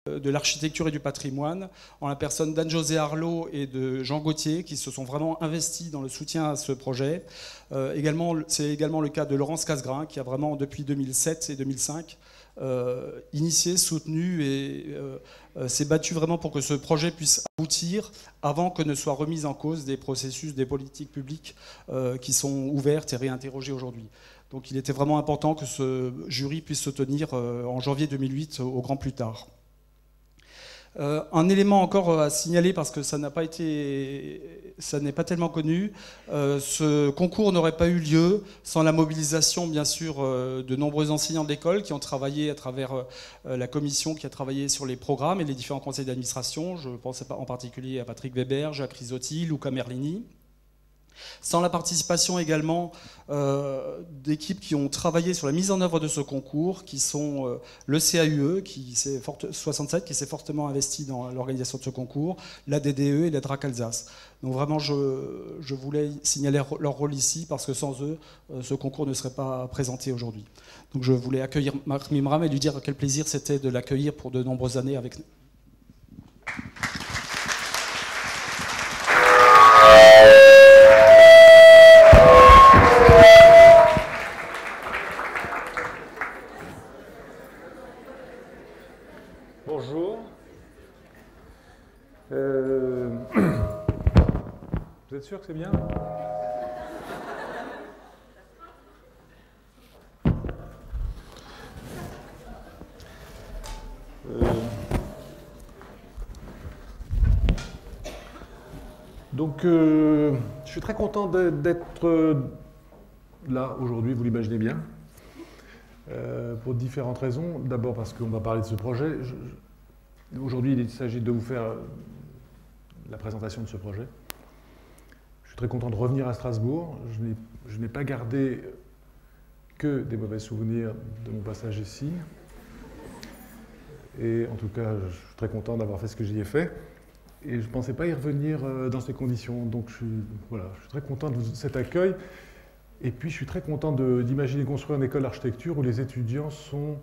de l'architecture et du patrimoine, en la personne d'Anne-Josée Arlot et de Jean Gauthier, qui se sont vraiment investis dans le soutien à ce projet. C'est également le cas de Laurence Casgrain, qui a vraiment, depuis 2007 et 2005, initié, soutenu et s'est battu vraiment pour que ce projet puisse aboutir avant que ne soient remises en cause des processus, des politiques publiques qui sont ouvertes et réinterrogées aujourd'hui. Donc il était vraiment important que ce jury puisse se tenir en janvier 2008 au grand plus tard. Un élément encore à signaler, parce que ça n'est pas tellement connu, ce concours n'aurait pas eu lieu sans la mobilisation, bien sûr, de nombreux enseignants de l'école qui ont travaillé à travers la commission qui a travaillé sur les programmes et les différents conseils d'administration. Je pense en particulier à Patrick Weber, Jacques Risotti, Luca Merlini. Sans la participation également d'équipes qui ont travaillé sur la mise en œuvre de ce concours, qui sont le CAUE, 67, qui s'est fortement investi dans l'organisation de ce concours, la DDE et la DRAC Alsace. Donc vraiment, je voulais signaler leur rôle ici, parce que sans eux, ce concours ne serait pas présenté aujourd'hui. Donc je voulais accueillir Marc Mimram et lui dire quel plaisir c'était de l'accueillir pour de nombreuses années avec nous. Bonjour. Vous êtes sûr que c'est bien? Donc, je suis très content d'être là aujourd'hui, vous l'imaginez bien. Pour différentes raisons. D'abord parce qu'on va parler de ce projet. Aujourd'hui, il s'agit de vous faire la présentation de ce projet. Je suis très content de revenir à Strasbourg. Je n'ai pas gardé que des mauvais souvenirs de mon passage ici. Et en tout cas, je suis très content d'avoir fait ce que j'y ai fait. Et je ne pensais pas y revenir dans ces conditions. Donc, je suis très content de cet accueil. Et puis, je suis très content d'imaginer construire une école d'architecture où les étudiants sont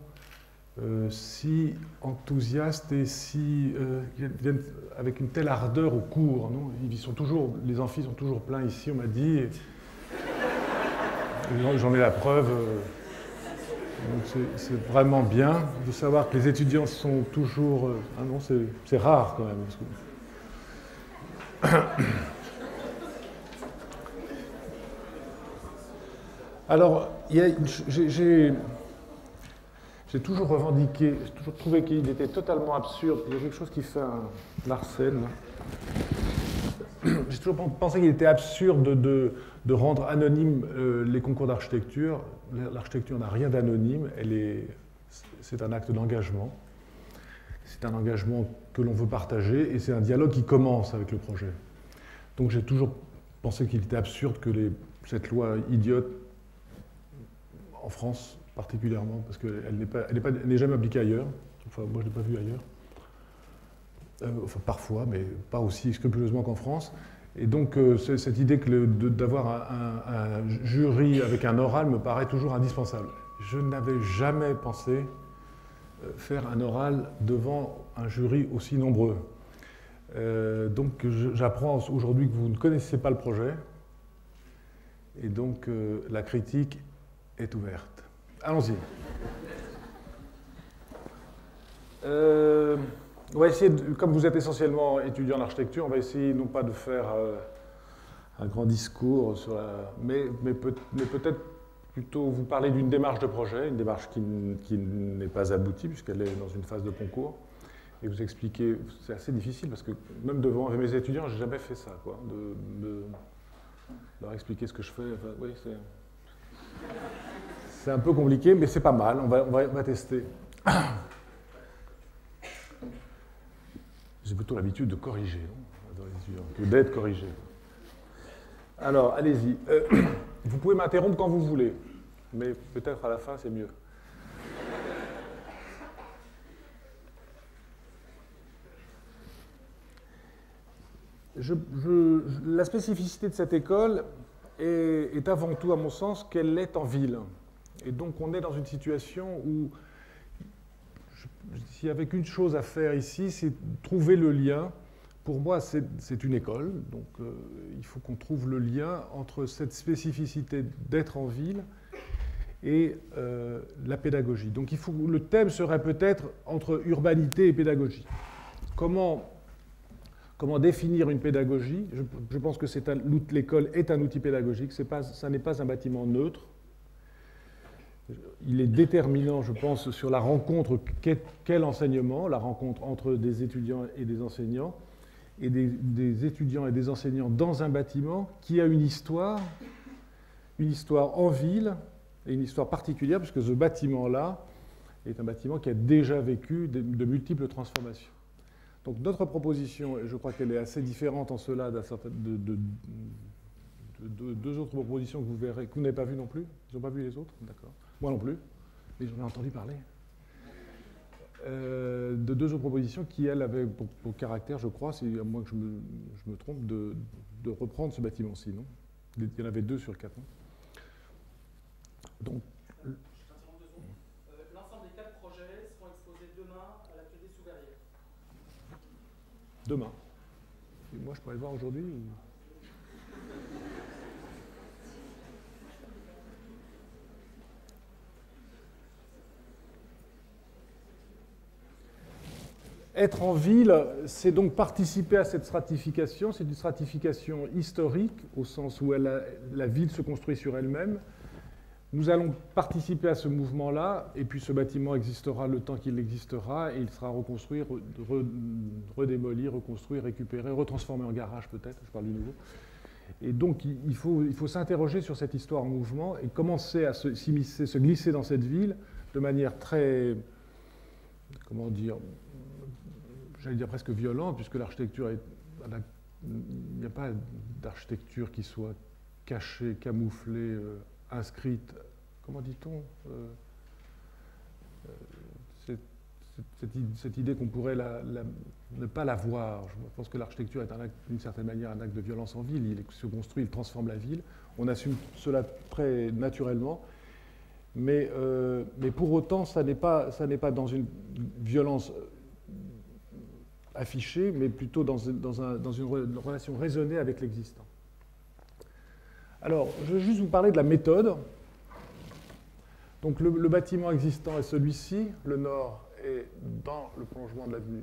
si enthousiastes et viennent avec une telle ardeur au cours. Non, les amphis sont toujours pleins ici, on m'a dit. J'en ai la preuve. C'est vraiment bien de savoir que les étudiants sont toujours... ah non, c'est rare quand même. Parce que... Alors, j'ai toujours revendiqué, j'ai toujours trouvé qu'il était totalement absurde. Il y a quelque chose qui fait un Larsen. J'ai toujours pensé qu'il était absurde de rendre anonymes les concours d'architecture. L'architecture n'a rien d'anonyme, c'est un acte d'engagement. C'est un engagement que l'on veut partager et c'est un dialogue qui commence avec le projet. Donc j'ai toujours pensé qu'il était absurde que cette loi idiote, en France particulièrement, parce qu'elle n'est jamais appliquée ailleurs. Enfin, moi, je ne l'ai pas vue ailleurs. Enfin, parfois, mais pas aussi scrupuleusement qu'en France. Et donc, cette idée d'avoir un jury avec un oral me paraît toujours indispensable. Je n'avais jamais pensé faire un oral devant un jury aussi nombreux. Donc, j'apprends aujourd'hui que vous ne connaissez pas le projet. Et donc, la critique est ouverte. Allons-y. On va essayer, comme vous êtes essentiellement étudiant en architecture, on va essayer non pas de faire un grand discours sur mais peut-être plutôt vous parler d'une démarche de projet, une démarche qui n'est pas aboutie puisqu'elle est dans une phase de concours, et vous expliquer. C'est assez difficile parce que même devant mes étudiants, j'ai jamais fait ça, quoi, de leur expliquer ce que je fais. Enfin, oui, c'est un peu compliqué, mais c'est pas mal. On va tester. J'ai plutôt l'habitude de corriger dans les étudiants que d'être corrigé. Alors, allez-y. Vous pouvez m'interrompre quand vous voulez, mais peut-être à la fin, c'est mieux. La spécificité de cette école est avant tout, à mon sens, qu'elle est en ville. Et donc, on est dans une situation où s'il y avait qu'une chose à faire ici, c'est trouver le lien. Pour moi, c'est une école, donc il faut qu'on trouve le lien entre cette spécificité d'être en ville et la pédagogie. Donc le thème serait peut-être entre urbanité et pédagogie. Comment définir une pédagogie? Je pense que l'école est un outil pédagogique, ça n'est pas un bâtiment neutre. Il est déterminant, je pense, sur la rencontre qu'est l'enseignement, la rencontre entre des étudiants et des enseignants, et des étudiants et des enseignants dans un bâtiment qui a une histoire en ville, et une histoire particulière, puisque ce bâtiment-là est un bâtiment qui a déjà vécu de multiples transformations. Donc notre proposition, et je crois qu'elle est assez différente en cela de deux autres propositions que vous verrez, que vous n'avez pas vues non plus. Ils n'ont pas vu les autres? D'accord. Moi non plus, mais j'en ai entendu parler. De deux autres propositions qui, elles, avaient pour caractère, je crois, à moins que je me trompe, de reprendre ce bâtiment-ci, non? Il y en avait 2 sur 4. Donc, l'ensemble des 4 projets seront exposés demain à l'atelier sous verrière. Demain. Et moi, je pourrais le voir aujourd'hui ou... Être en ville, c'est donc participer à cette stratification. C'est une stratification historique, au sens où la ville se construit sur elle-même. Nous allons participer à ce mouvement-là, et puis ce bâtiment existera le temps qu'il existera, et il sera reconstruit, redémoli, reconstruit, récupéré, retransformé en garage peut-être, je parle du nouveau. Et donc il faut s'interroger sur cette histoire en mouvement et commencer à s'immiscer, se glisser dans cette ville de manière très, comment dire, j'allais dire presque violente, puisque l'architecture est... Il n'y a pas d'architecture qui soit cachée, camouflée, inscrite, comment dit-on, cette idée qu'on pourrait ne pas la voir. Je pense que l'architecture est d'une certaine manière un acte de violence en ville. Il se construit, il transforme la ville. On assume cela très naturellement. Mais pour autant, ça n'est pas dans une violence affichée, mais plutôt dans une relation raisonnée avec l'existant. Alors, je vais juste vous parler de la méthode. Donc, le bâtiment existant est celui-ci. Le nord est dans le prolongement de l'avenue,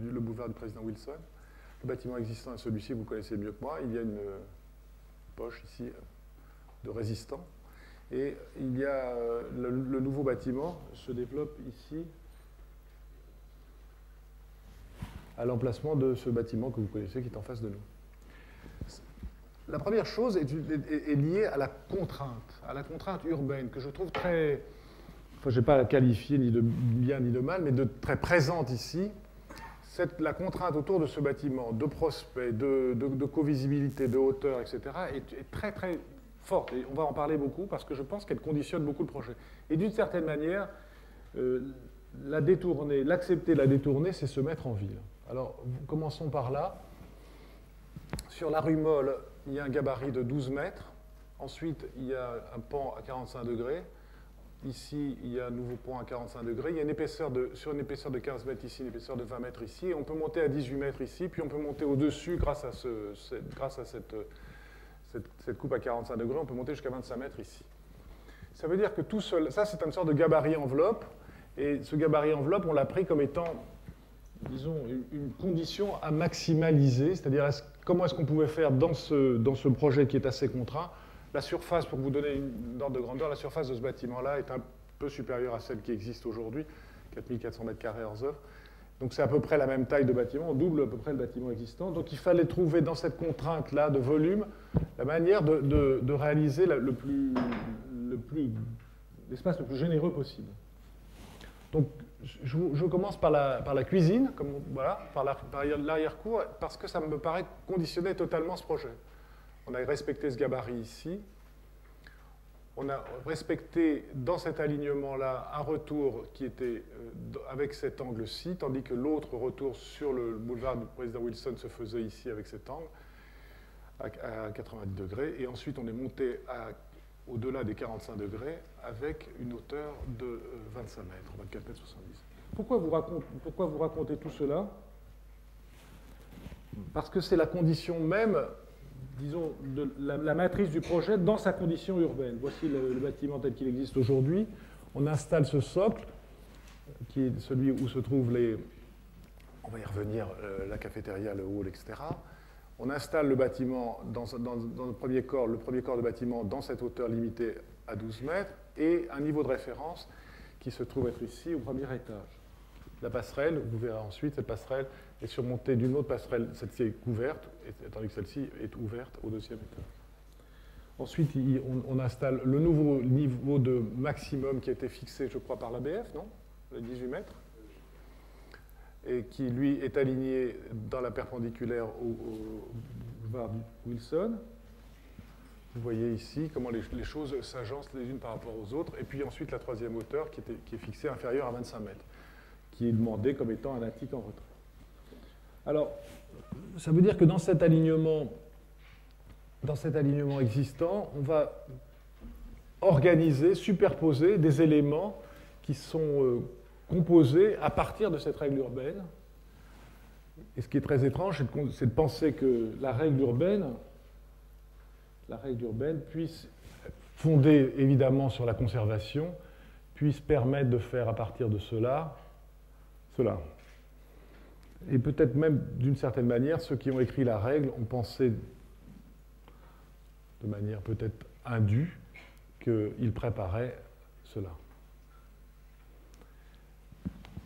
le boulevard du président Wilson. Le bâtiment existant est celui-ci, vous connaissez mieux que moi. Il y a une poche ici de résistants. Et il y a le nouveau bâtiment se développe ici, à l'emplacement de ce bâtiment que vous connaissez qui est en face de nous. La première chose est liée à la contrainte urbaine, que je trouve très, enfin, je ne vais pas la qualifier ni de bien ni de mal, mais de très présente ici. La contrainte autour de ce bâtiment, de prospect, de covisibilité, de hauteur, etc., est très très forte. Et on va en parler beaucoup parce que je pense qu'elle conditionne beaucoup le projet. Et d'une certaine manière, l'accepter, la détourner, c'est se mettre en ville. Alors, commençons par là. Sur la rue Molle, il y a un gabarit de 12 mètres. Ensuite, il y a un pan à 45 degrés. Ici, il y a un nouveau pont à 45 degrés. Il y a sur une épaisseur de 15 mètres ici, une épaisseur de 20 mètres ici. Et on peut monter à 18 mètres ici, puis on peut monter au-dessus grâce à cette coupe à 45 degrés. On peut monter jusqu'à 25 mètres ici. Ça veut dire que tout seul, ça c'est une sorte de gabarit enveloppe. Et ce gabarit enveloppe, on l'a pris comme étant, disons, une condition à maximaliser. C'est-à-dire, comment est-ce qu'on pouvait faire dans ce projet qui est assez contraint. La surface, pour vous donner une ordre de grandeur, la surface de ce bâtiment-là est un peu supérieure à celle qui existe aujourd'hui, 4400 m² hors œuvre. Donc c'est à peu près la même taille de bâtiment, on double à peu près le bâtiment existant. Donc il fallait trouver dans cette contrainte-là de volume la manière de réaliser l'espace le plus généreux possible. Donc je commence par la cuisine, voilà, par l'arrière-cour, parce que ça me paraît conditionner totalement ce projet. On a respecté ce gabarit ici. On a respecté dans cet alignement-là un retour qui était avec cet angle-ci, tandis que l'autre retour sur le boulevard du président Wilson se faisait ici avec cet angle, à 90 degrés. Et ensuite, on est monté au-delà des 45 degrés avec une hauteur de 25 mètres, 24 mètres 70. Pourquoi vous racontez tout cela? Parce que c'est la condition même, disons, de la matrice du projet dans sa condition urbaine. Voici le bâtiment tel qu'il existe aujourd'hui. On installe ce socle, qui est celui où se trouvent les... On va y revenir, la cafétéria, le hall, etc. On installe le bâtiment dans le premier corps de bâtiment dans cette hauteur limitée à 12 mètres et un niveau de référence qui se trouve être ici au premier étage. La passerelle, vous verrez ensuite, cette passerelle est surmontée d'une autre passerelle, celle-ci est couverte, tandis que celle-ci est ouverte au deuxième étage. Ensuite, on installe le nouveau niveau de maximum qui a été fixé, je crois, par l'ABF, non? Le 18 mètres, et qui, lui, est aligné dans la perpendiculaire au boulevard Wilson. Vous voyez ici comment les choses s'agencent les unes par rapport aux autres. Et puis ensuite, la troisième hauteur qui est fixée inférieure à 25 mètres, qui est demandée comme étant un attique en retrait. Alors, ça veut dire que dans cet alignement existant, on va organiser, superposer des éléments qui sont composés à partir de cette règle urbaine. Et ce qui est très étrange, c'est de penser que la règle urbaine puisse, fondée évidemment sur la conservation, puisse permettre de faire à partir de cela. Et peut-être même, d'une certaine manière, ceux qui ont écrit la règle ont pensé, de manière peut-être indue, qu'ils préparaient cela.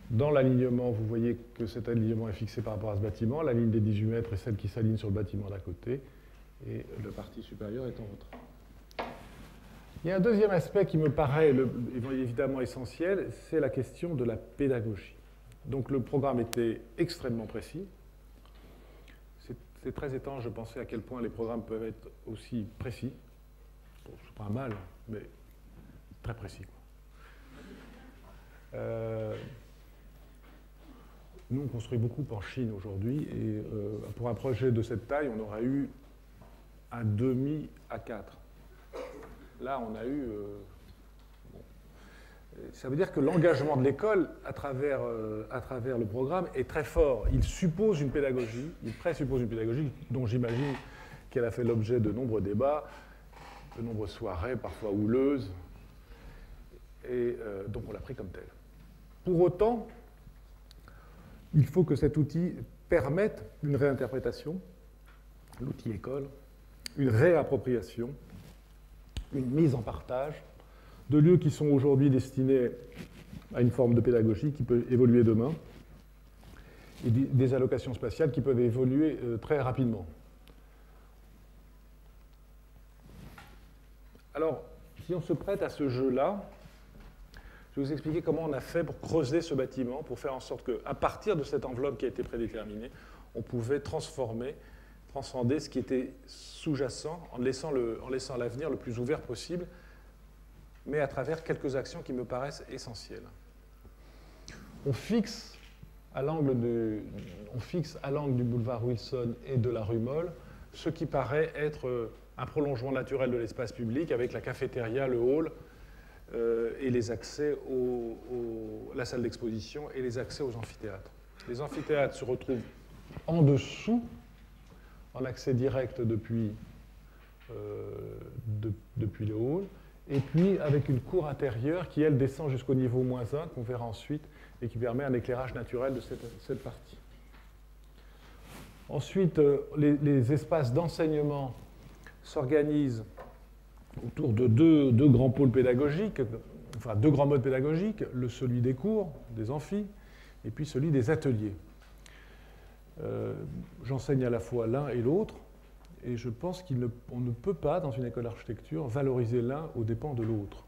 Dans l'alignement, vous voyez que cet alignement est fixé par rapport à ce bâtiment. La ligne des 18 mètres est celle qui s'aligne sur le bâtiment d'à côté. Et le partie supérieure est en retrait. Il y a un deuxième aspect qui me paraît évidemment essentiel, c'est la question de la pédagogie. Donc le programme était extrêmement précis. C'est très étrange de penser à quel point les programmes peuvent être aussi précis. Bon, c'est pas un mal, mais très précis. Nous, on construit beaucoup en Chine aujourd'hui, et pour un projet de cette taille, on aurait eu un demi A4. Là, on a eu... bon. Ça veut dire que l'engagement de l'école à travers le programme est très fort. Il suppose une pédagogie, il présuppose une pédagogie dont j'imagine qu'elle a fait l'objet de nombreux débats, de nombreuses soirées, parfois houleuses, et donc on l'a pris comme tel. Pour autant, il faut que cet outil permette une réinterprétation, l'outil école, une réappropriation, une mise en partage de lieux qui sont aujourd'hui destinés à une forme de pédagogie qui peut évoluer demain, et des allocations spatiales qui peuvent évoluer très rapidement. Alors, si on se prête à ce jeu-là, je vais vous expliquer comment on a fait pour creuser ce bâtiment, pour faire en sorte qu'à partir de cette enveloppe qui a été prédéterminée, on pouvait transcender ce qui était sous-jacent en laissant l'avenir le plus ouvert possible, mais à travers quelques actions qui me paraissent essentielles. On fixe à l'angle du boulevard Wilson et de la rue Molle ce qui paraît être un prolongement naturel de l'espace public avec la cafétéria, le hall, et les accès la salle d'exposition et les accès aux amphithéâtres. Les amphithéâtres se retrouvent en dessous, en accès direct depuis le hall, et puis avec une cour intérieure qui, elle, descend jusqu'au niveau -1, qu'on verra ensuite, et qui permet un éclairage naturel de cette partie. Ensuite, les espaces d'enseignement s'organisent autour de deux grands pôles pédagogiques, enfin deux grands modes pédagogiques, celui des cours, des amphis, et puis celui des ateliers. J'enseigne à la fois l'un et l'autre, et je pense qu'on ne peut pas, dans une école d'architecture, valoriser l'un aux dépens de l'autre.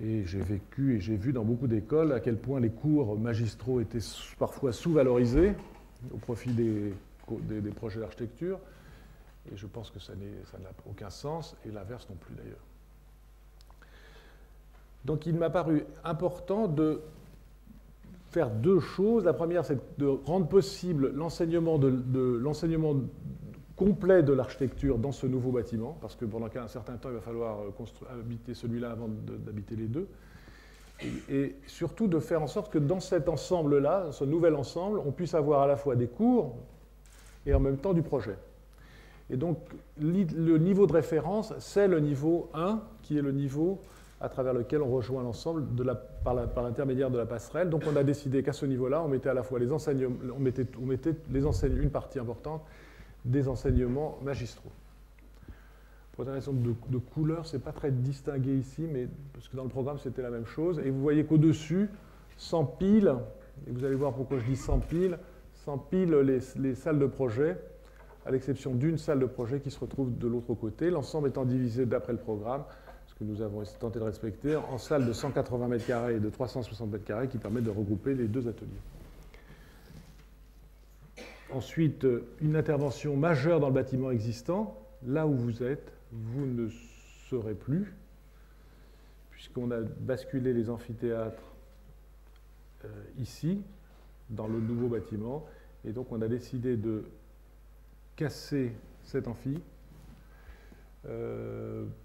Et j'ai vécu et j'ai vu dans beaucoup d'écoles à quel point les cours magistraux étaient parfois sous-valorisés au profit des projets d'architecture. Et je pense que ça n'a aucun sens, et l'inverse non plus d'ailleurs. Donc il m'a paru important de faire deux choses. La première, c'est de rendre possible l'enseignement complet de l'architecture dans ce nouveau bâtiment, parce que pendant un certain temps, il va falloir habiter celui-là avant d'habiter les deux. et surtout de faire en sorte que dans cet ensemble-là, dans ce nouvel ensemble, on puisse avoir à la fois des cours et en même temps du projet. Et donc, le niveau de référence, c'est le niveau 1, qui est le niveau à travers lequel on rejoint l'ensemble par l'intermédiaire de la passerelle. Donc, on a décidé qu'à ce niveau-là, on mettait à la fois les enseignements, une partie importante des enseignements magistraux. Pour une raison de couleur, ce n'est pas très distingué ici, mais parce que dans le programme, c'était la même chose. Et vous voyez qu'au-dessus s'empilent, et vous allez voir pourquoi je dis s'empilent les salles de projet, à l'exception d'une salle de projet qui se retrouve de l'autre côté, l'ensemble étant divisé d'après le programme, ce que nous avons tenté de respecter, en salles de 180 m² et de 360 m² qui permettent de regrouper les deux ateliers. Ensuite, une intervention majeure dans le bâtiment existant, là où vous êtes, vous ne serez plus, puisqu'on a basculé les amphithéâtres ici, dans le nouveau bâtiment, et donc on a décidé de casser cet amphi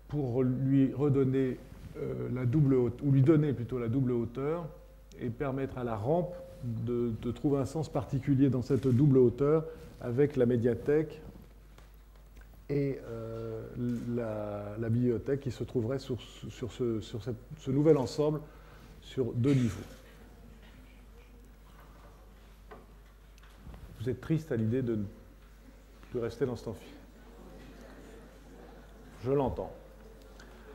pour lui redonner la double hauteur, ou lui donner plutôt la double hauteur, et permettre à la rampe de trouver un sens particulier dans cette double hauteur avec la médiathèque et la bibliothèque qui se trouverait sur ce nouvel ensemble sur 2 niveaux. Vous êtes triste à l'idée de rester dans cet amphi. Je l'entends.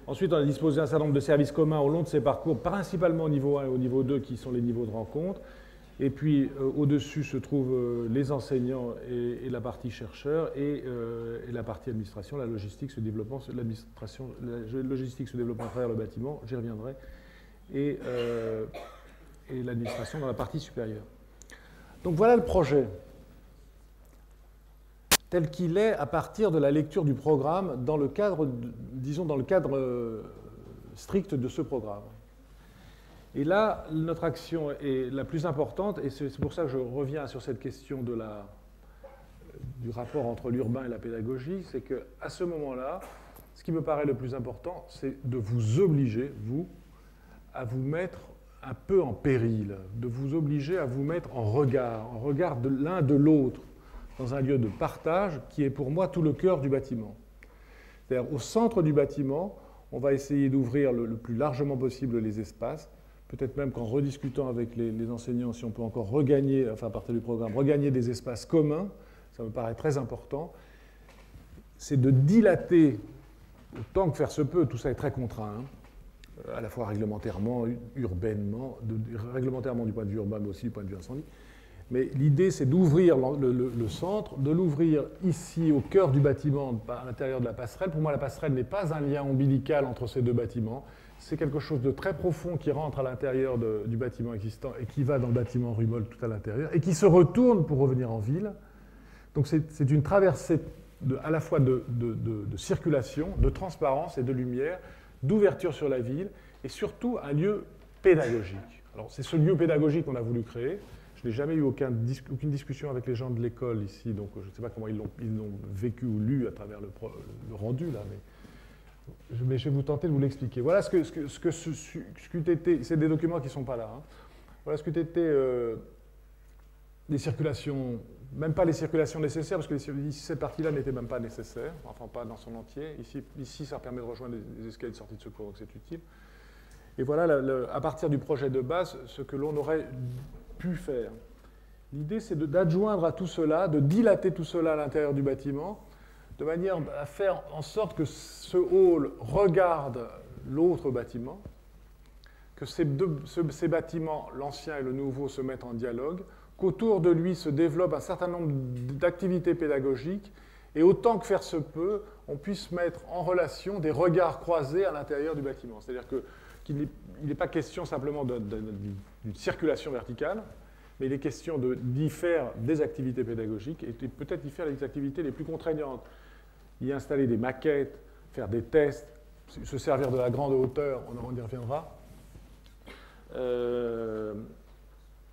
Ensuite, on a disposé un certain nombre de services communs au long de ces parcours, principalement au niveau 1 et au niveau 2, qui sont les niveaux de rencontre. Et puis, au-dessus se trouvent les enseignants et la partie chercheur, et la partie administration, la logistique se développant, la logistique se développant à travers le bâtiment, j'y reviendrai, et l'administration dans la partie supérieure. Donc voilà le projet, tel qu'il est à partir de la lecture du programme dans le cadre, disons, dans le cadre strict de ce programme. Et là, notre action est la plus importante, et c'est pour ça que je reviens sur cette question du rapport entre l'urbain et la pédagogie, c'est qu'à ce moment-là, ce qui me paraît le plus important, c'est de vous obliger, vous, à vous mettre un peu en péril, de vous obliger à vous mettre en regard de l'un de l'autre, dans un lieu de partage qui est pour moi tout le cœur du bâtiment. C'est-à-dire, au centre du bâtiment, on va essayer d'ouvrir le plus largement possible les espaces, peut-être même qu'en rediscutant avec les enseignants, si on peut encore regagner, enfin à partir du programme, regagner des espaces communs, ça me paraît très important, c'est de dilater, autant que faire se peut, tout ça est très contraint, hein, à la fois réglementairement, urbainement, réglementairement du point de vue urbain, mais aussi du point de vue incendie. Mais l'idée, c'est d'ouvrir le centre, de l'ouvrir ici, au cœur du bâtiment, à l'intérieur de la passerelle. Pour moi, la passerelle n'est pas un lien ombilical entre ces deux bâtiments. C'est quelque chose de très profond qui rentre à l'intérieur du bâtiment existant et qui va dans le bâtiment Rumol tout à l'intérieur, et qui se retourne pour revenir en ville. Donc c'est une traversée à la fois de circulation, de transparence et de lumière, d'ouverture sur la ville, et surtout un lieu pédagogique. Alors c'est ce lieu pédagogique qu'on a voulu créer. Je n'ai jamais eu aucune discussion avec les gens de l'école ici, donc je ne sais pas comment ils l'ont vécu ou lu à travers le rendu, là, mais je vais vous tenter de vous l'expliquer. Voilà ce qu'eût été, c'est des documents qui ne sont pas là, hein. Voilà ce qu'eût été les circulations, même pas les circulations nécessaires, parce que ici, cette partie-là n'était même pas nécessaire, enfin pas dans son entier. Ici, ça permet de rejoindre les escaliers de sortie de secours, donc c'est utile. Et voilà, à partir du projet de base, ce que l'on aurait pu faire. L'idée, c'est d'adjoindre à tout cela, de dilater tout cela à l'intérieur du bâtiment, de manière à faire en sorte que ce hall regarde l'autre bâtiment, que ces bâtiments, l'ancien et le nouveau, se mettent en dialogue, qu'autour de lui se développe un certain nombre d'activités pédagogiques, et autant que faire se peut, on puisse mettre en relation des regards croisés à l'intérieur du bâtiment. C'est-à-dire qu'il n'est pas question simplement d'une circulation verticale, mais il est question d'y faire des activités pédagogiques et peut-être d'y faire les activités les plus contraignantes. Y installer des maquettes, faire des tests, se servir de la grande hauteur, on y reviendra.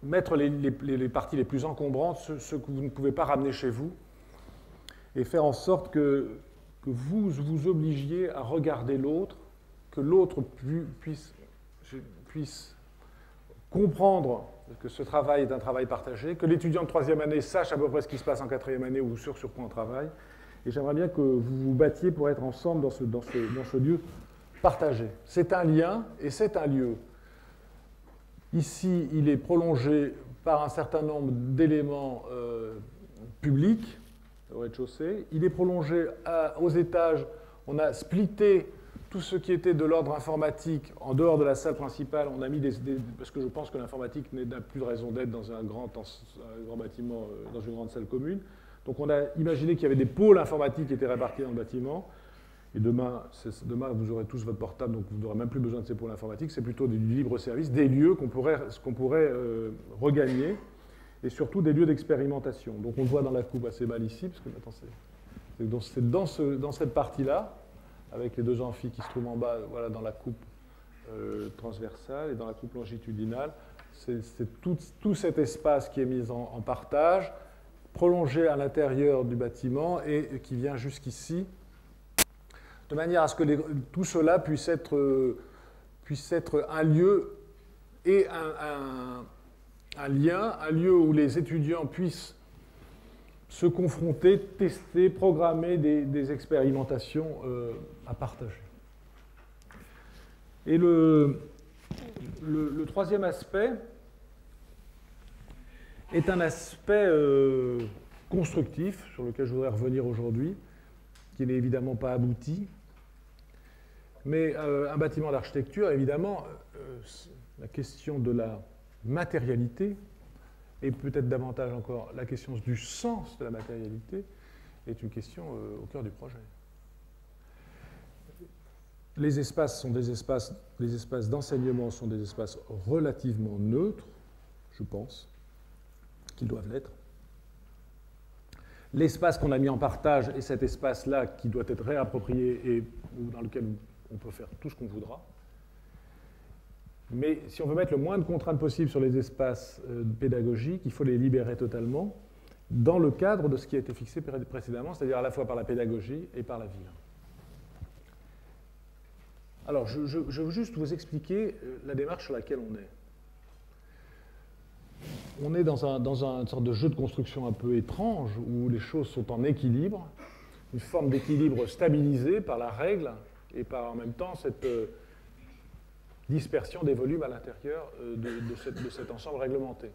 Mettre les parties les plus encombrantes, ce que vous ne pouvez pas ramener chez vous, et faire en sorte que vous vous obligiez à regarder l'autre, que l'autre puisse comprendre que ce travail est un travail partagé, que l'étudiant de troisième année sache à peu près ce qui se passe en quatrième année ou sur quoi on travaille. Et j'aimerais bien que vous vous battiez pour être ensemble dans ce lieu partagé. C'est un lien et c'est un lieu. Ici, il est prolongé par un certain nombre d'éléments publics au rez-de-chaussée. Il est prolongé aux étages. On a splitté tout ce qui était de l'ordre informatique en dehors de la salle principale. On a mis parce que je pense que l'informatique n'a plus de raison d'être dans un grand bâtiment, dans une grande salle commune. Donc on a imaginé qu'il y avait des pôles informatiques qui étaient répartis dans le bâtiment. Et demain, vous aurez tous votre portable, donc vous n'aurez même plus besoin de ces pôles informatiques. C'est plutôt du libre service, des lieux qu'on pourrait regagner, et surtout des lieux d'expérimentation. Donc on le voit dans la coupe assez mal ici, parce que c'est dans cette partie-là, avec les deux amphis qui se trouvent en bas, voilà, dans la coupe transversale et dans la coupe longitudinale. C'est tout cet espace qui est mis en partage, prolongé à l'intérieur du bâtiment et qui vient jusqu'ici, de manière à ce que tout cela puisse être un lieu et un lien, un lieu où les étudiants puissent se confronter, tester, programmer des expérimentations à partager. Et le troisième aspect est un aspect constructif, sur lequel je voudrais revenir aujourd'hui, qui n'est évidemment pas abouti. Mais un bâtiment d'architecture, évidemment, la question de la matérialité, et peut-être davantage encore la question du sens de la matérialité, est une question au cœur du projet. Les espaces d'enseignement sont des espaces relativement neutres, je pense, qu'ils doivent l'être. L'espace qu'on a mis en partage est cet espace-là qui doit être réapproprié et dans lequel on peut faire tout ce qu'on voudra. Mais si on veut mettre le moins de contraintes possible sur les espaces pédagogiques, il faut les libérer totalement dans le cadre de ce qui a été fixé précédemment, c'est-à-dire à la fois par la pédagogie et par la ville. Alors, je veux juste vous expliquer la démarche sur laquelle on est. On est dans une sorte de jeu de construction un peu étrange, où les choses sont en équilibre, une forme d'équilibre stabilisée par la règle, et par en même temps cette dispersion des volumes à l'intérieur de cet ensemble réglementé.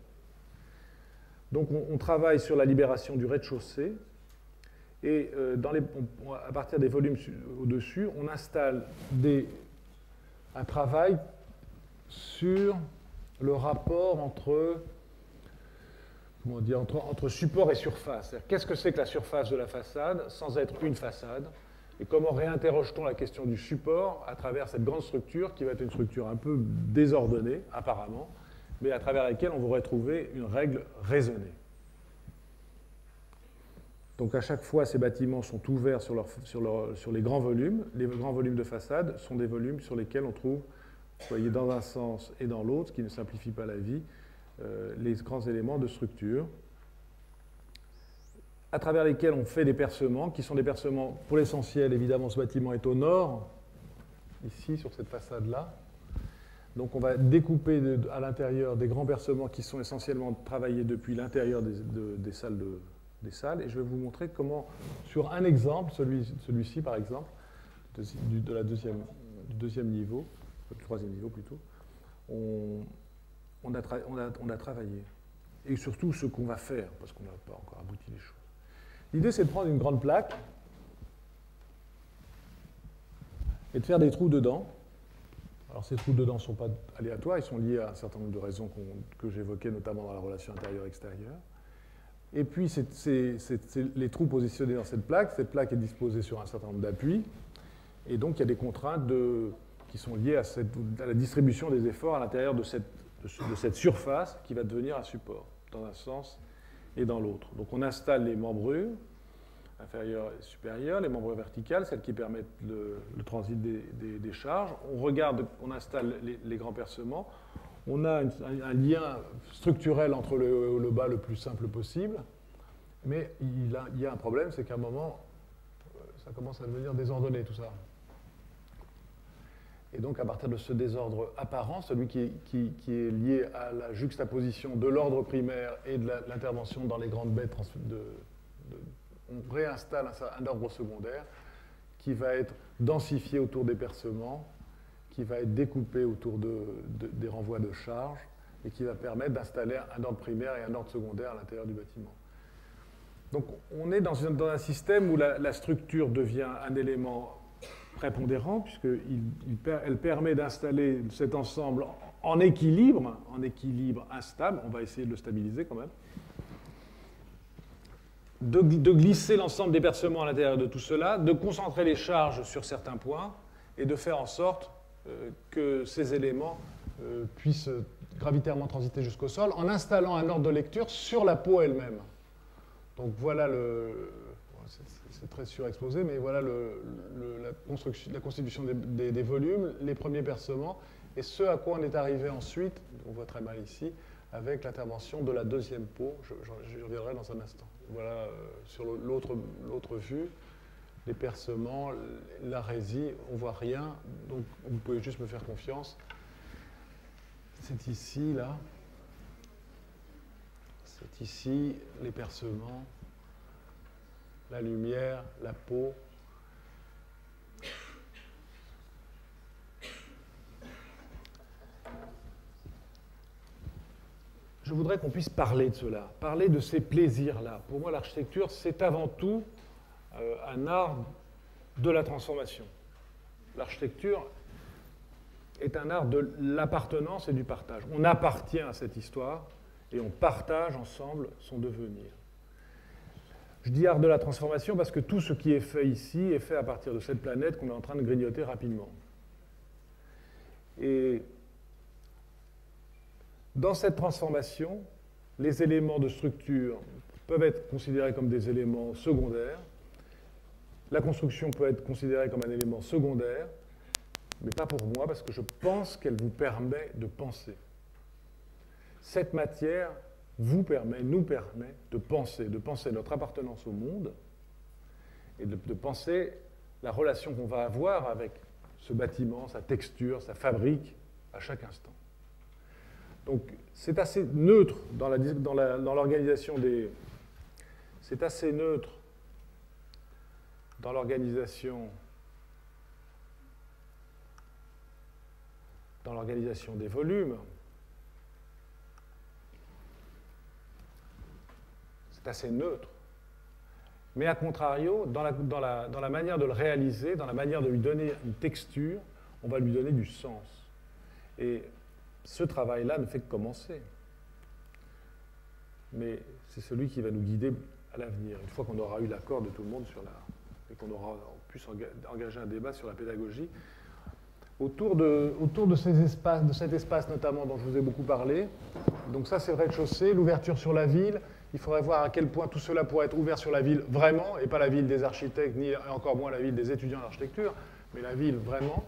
Donc on travaille sur la libération du rez-de-chaussée, et à partir des volumes au-dessus, on installe un travail sur le rapport entre support et surface. Qu'est-ce que c'est que la surface de la façade sans être une façade? Et comment réinterroge-t-on la question du support à travers cette grande structure qui va être une structure un peu désordonnée, apparemment, mais à travers laquelle on va retrouver une règle raisonnée. Donc à chaque fois, ces bâtiments sont ouverts sur les grands volumes. Les grands volumes de façade sont des volumes sur lesquels on trouve, voyez, dans un sens et dans l'autre, ce qui ne simplifie pas la vie, les grands éléments de structure, à travers lesquels on fait des percements, qui sont des percements, pour l'essentiel, évidemment, ce bâtiment est au nord, ici, sur cette façade-là. Donc on va découper à l'intérieur des grands percements qui sont essentiellement travaillés depuis l'intérieur des salles, et je vais vous montrer comment, sur un exemple, celui-ci par exemple, du deuxième niveau, du troisième niveau plutôt, on a travaillé. Et surtout ce qu'on va faire, parce qu'on n'a pas encore abouti les choses. L'idée, c'est de prendre une grande plaque et de faire des trous dedans. Alors ces trous dedans ne sont pas aléatoires, ils sont liés à un certain nombre de raisons que j'évoquais, notamment dans la relation intérieure-extérieure. Et puis les trous positionnés dans cette plaque est disposée sur un certain nombre d'appuis, et donc il y a des contraintes qui sont liées à la distribution des efforts à l'intérieur de cette surface qui va devenir un support, dans un sens et dans l'autre. Donc on installe les membrures inférieures et supérieures, les membrures verticales, celles qui permettent le transit des charges. On installe les grands percements. On a un lien structurel entre le haut et le bas le plus simple possible, mais il y a un problème, c'est qu'à un moment, ça commence à devenir désordonné tout ça. Et donc, à partir de ce désordre apparent, celui qui est lié à la juxtaposition de l'ordre primaire et de l'intervention dans les grandes baies, on réinstalle un ordre secondaire qui va être densifié autour des percements, qui va être découpé autour des renvois de charge, et qui va permettre d'installer un ordre primaire et un ordre secondaire à l'intérieur du bâtiment. Donc, on est dans un système où la structure devient un élément prépondérant, puisqu'elle permet d'installer cet ensemble en équilibre instable, on va essayer de le stabiliser quand même, de glisser l'ensemble des percements à l'intérieur de tout cela, de concentrer les charges sur certains points, et de faire en sorte que ces éléments puissent gravitairement transiter jusqu'au sol, en installant un ordre de lecture sur la peau elle-même. Donc voilà c'est très surexposé, mais voilà la constitution des volumes, les premiers percements, et ce à quoi on est arrivé ensuite, on voit très mal ici, avec l'intervention de la deuxième peau. J'y reviendrai dans un instant. Voilà, sur l'autre vue, les percements, l'arésie, on ne voit rien, donc vous pouvez juste me faire confiance. C'est ici, là. C'est ici, les percements, la lumière, la peau. Je voudrais qu'on puisse parler de cela, parler de ces plaisirs-là. Pour moi, l'architecture, c'est avant tout un art de la transformation. L'architecture est un art de l'appartenance et du partage. On appartient à cette histoire et on partage ensemble son devenir. Je dis art de la transformation parce que tout ce qui est fait ici est fait à partir de cette planète qu'on est en train de grignoter rapidement. Et dans cette transformation, les éléments de structure peuvent être considérés comme des éléments secondaires. La construction peut être considérée comme un élément secondaire, mais pas pour moi, parce que je pense qu'elle vous permet de penser. Cette matière nous permet de penser notre appartenance au monde et de penser la relation qu'on va avoir avec ce bâtiment, sa texture, sa fabrique, à chaque instant. Donc, c'est assez neutre dans l'organisation des... C'est assez neutre dans l'organisation des volumes. C'est assez neutre. Mais à contrario, dans la manière de le réaliser, dans la manière de lui donner une texture, on va lui donner du sens. Et ce travail-là ne fait que commencer. Mais c'est celui qui va nous guider à l'avenir, une fois qu'on aura eu l'accord de tout le monde et qu'on aura pu engager un débat sur la pédagogie. Autour de cet espace notamment dont je vous ai beaucoup parlé, donc ça c'est le rez-de-chaussée, l'ouverture sur la ville. Il faudrait voir à quel point tout cela pourrait être ouvert sur la ville vraiment, et pas la ville des architectes, ni encore moins la ville des étudiants d'architecture, mais la ville vraiment,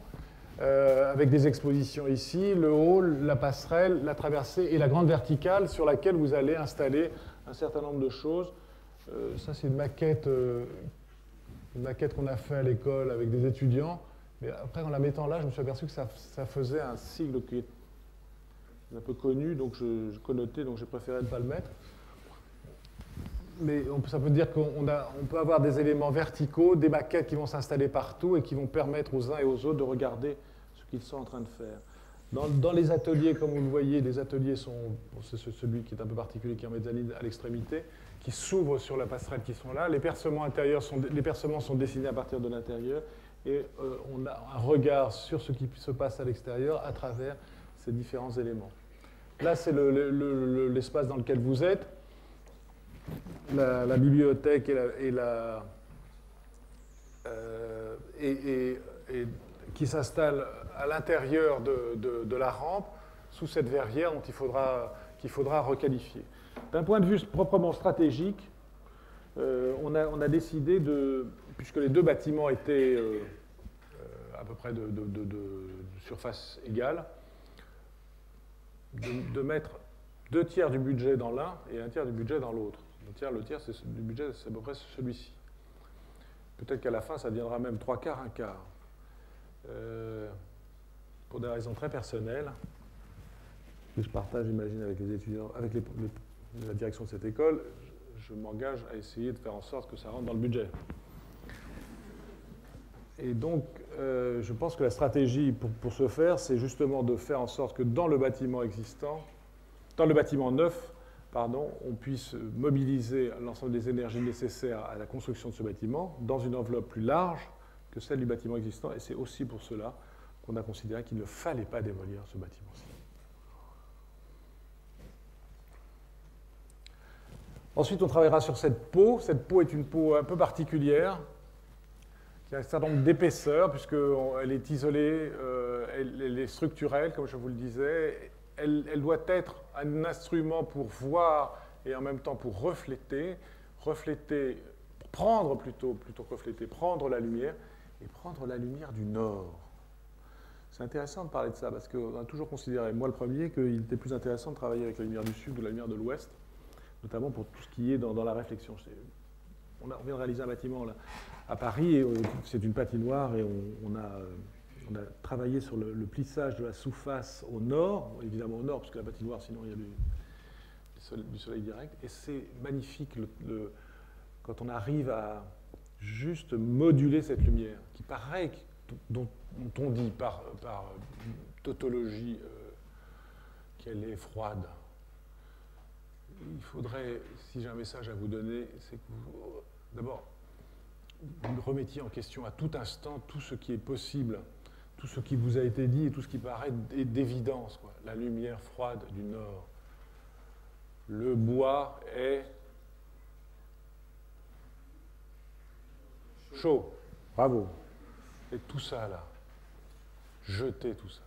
avec des expositions ici, le hall, la passerelle, la traversée et la grande verticale sur laquelle vous allez installer un certain nombre de choses. Ça c'est une maquette qu'on a fait à l'école avec des étudiants. Mais après, en la mettant là, je me suis aperçu que ça faisait un sigle qui est un peu connu, donc je connotais, donc j'ai préféré ne pas le mettre. Mais ça peut dire qu'on peut avoir des éléments verticaux, des maquettes qui vont s'installer partout et qui vont permettre aux uns et aux autres de regarder ce qu'ils sont en train de faire. Dans les ateliers, comme vous le voyez, les ateliers sont, c'est celui qui est un peu particulier, qui est en mezzanine à l'extrémité, qui s'ouvrent sur la passerelle qui sont là. Les percements intérieurs sont dessinés à partir de l'intérieur. Et on a un regard sur ce qui se passe à l'extérieur à travers ces différents éléments. Là, c'est l'espace dans lequel vous êtes, la bibliothèque qui s'installe à l'intérieur de la rampe, sous cette verrière qu'il faudra requalifier. D'un point de vue proprement stratégique, on a décidé puisque les deux bâtiments étaient à peu près de surface égale, de mettre 2/3 du budget dans l'un et 1/3 du budget dans l'autre. Le tiers du budget, c'est à peu près celui-ci. Peut-être qu'à la fin, ça deviendra même 3/4, 1/4. pour des raisons très personnelles, que je partage, j'imagine, avec les étudiants, avec la direction de cette école, je m'engage à essayer de faire en sorte que ça rentre dans le budget. Et donc, je pense que la stratégie pour ce faire, c'est justement de faire en sorte que dans le bâtiment existant, dans le bâtiment neuf, pardon, on puisse mobiliser l'ensemble des énergies nécessaires à la construction de ce bâtiment dans une enveloppe plus large que celle du bâtiment existant. Et c'est aussi pour cela qu'on a considéré qu'il ne fallait pas démolir ce bâtiment-ci. Ensuite, on travaillera sur cette peau. Cette peau est une peau un peu particulière, qui a un certain nombre d'épaisseurs, puisqu'elle est isolée, elle est structurelle, comme je vous le disais. Elle doit être un instrument pour voir et en même temps pour refléter, prendre plutôt que refléter, prendre la lumière, et prendre la lumière du nord. C'est intéressant de parler de ça, parce qu'on a toujours considéré, moi le premier, qu'il était plus intéressant de travailler avec la lumière du sud ou la lumière de l'ouest, notamment pour tout ce qui est dans la réflexion. On vient de réaliser un bâtiment là, à Paris, c'est une patinoire, et on a travaillé sur le plissage de la sous-face au nord, évidemment au nord, parce que la patinoire, sinon il y a du soleil direct, et c'est magnifique quand on arrive à juste moduler cette lumière, qui paraît, dont on dit par tautologie qu'elle est froide. Il faudrait, si j'ai un message à vous donner, c'est que vous, d'abord, vous remettiez en question à tout instant tout ce qui est possible, tout ce qui vous a été dit et tout ce qui paraît d'évidence. La lumière froide du nord. Le bois est chaud. Bravo. Et tout ça, là, jetez tout ça.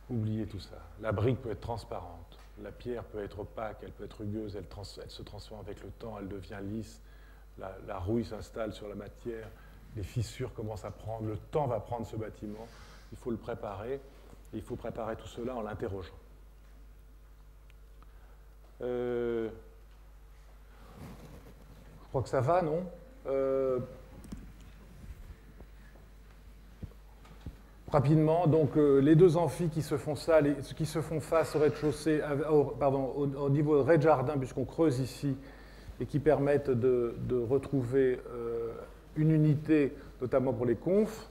Oubliez tout ça. La brique peut être transparente. La pierre peut être opaque, elle peut être rugueuse, elle se transforme avec le temps, elle devient lisse. La rouille s'installe sur la matière. Les fissures commencent à prendre. Le temps va prendre ce bâtiment. Il faut le préparer. Et il faut préparer tout cela en l'interrogeant. Je crois que ça va, non ? Rapidement, donc les deux amphis qui se font face au rez-de-chaussée, au niveau rez-de-jardin, puisqu'on creuse ici, et qui permettent de retrouver une unité, notamment pour les confs.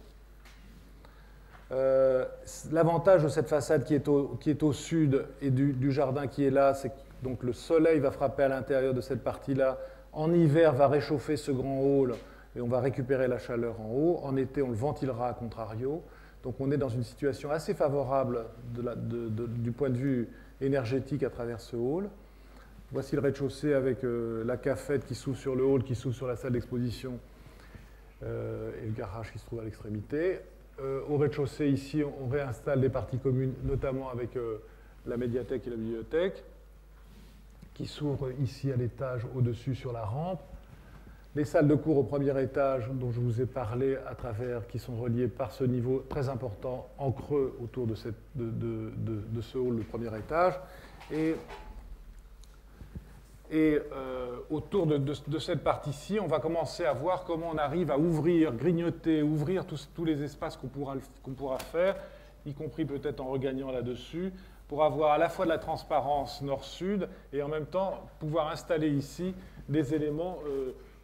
L'avantage de cette façade qui est au sud et du jardin qui est là, c'est que donc, le soleil va frapper à l'intérieur de cette partie-là. En hiver, va réchauffer ce grand hall et on va récupérer la chaleur en haut. En été, on le ventilera à contrario. Donc on est dans une situation assez favorable du point de vue énergétique à travers ce hall. Voici le rez-de-chaussée avec la cafette qui s'ouvre sur le hall, qui s'ouvre sur la salle d'exposition et le garage qui se trouve à l'extrémité. Au rez-de-chaussée, ici, on réinstalle des parties communes, notamment avec la médiathèque et la bibliothèque, qui s'ouvrent ici à l'étage au-dessus sur la rampe. Les salles de cours au premier étage, dont je vous ai parlé, qui sont reliées par ce niveau très important en creux autour de ce hall, le premier étage. Et autour de cette partie-ci, on va commencer à voir comment on arrive à grignoter, ouvrir tous les espaces qu'on pourra faire, y compris peut-être en regagnant là-dessus, pour avoir à la fois de la transparence nord-sud et en même temps pouvoir installer ici des éléments.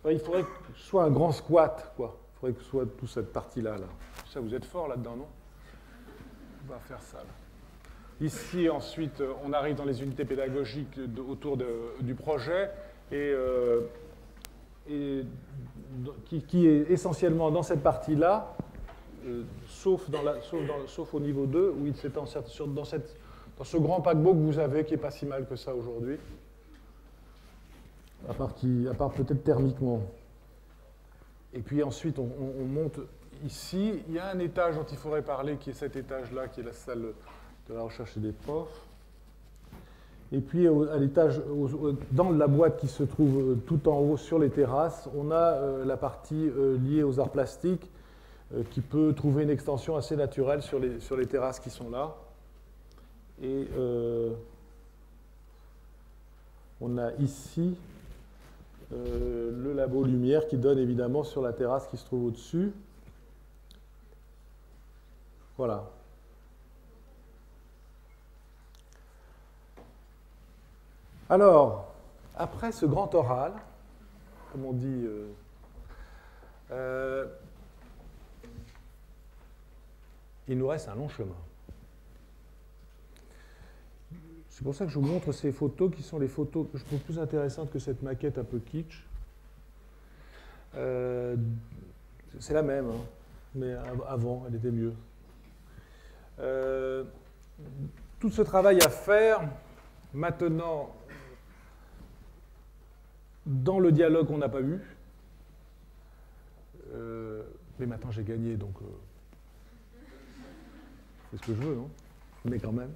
Il faudrait que ce soit un grand squat, quoi. Il faudrait que ce soit toute cette partie-là. Là. Ça, vous êtes fort là-dedans, non ? On va faire ça. Là. Ici, ensuite, on arrive dans les unités pédagogiques autour du projet et qui est essentiellement dans cette partie-là, sauf au niveau 2, où il s'étend dans ce grand paquebot que vous avez, qui n'est pas si mal que ça aujourd'hui. À part peut-être thermiquement. Et puis ensuite, on monte ici. Il y a un étage dont il faudrait parler, qui est cet étage-là, qui est la salle de la recherche et des profs. Et puis, à l'étage, dans la boîte qui se trouve tout en haut sur les terrasses, on a la partie liée aux arts plastiques, qui peut trouver une extension assez naturelle sur les terrasses qui sont là. Et on a ici le labo lumière qui donne évidemment sur la terrasse qui se trouve au-dessus. Voilà. Alors, après ce grand oral, comme on dit, il nous reste un long chemin. C'est pour ça que je vous montre ces photos qui sont les photos que je trouve plus intéressantes que cette maquette un peu kitsch. C'est la même, hein, mais avant, elle était mieux. Tout ce travail à faire, maintenant, dans le dialogue qu'on n'a pas eu, mais maintenant j'ai gagné, donc c'est ce que je veux, non? Mais quand même.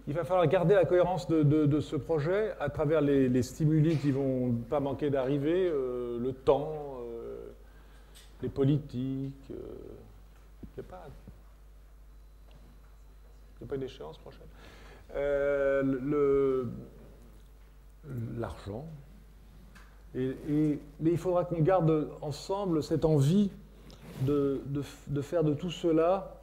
Il va falloir garder la cohérence de ce projet à travers les stimuli qui ne vont pas manquer d'arriver, le temps, les politiques. Il n'y a pas une échéance prochaine. L'argent. Mais il faudra qu'on garde ensemble cette envie de faire de tout cela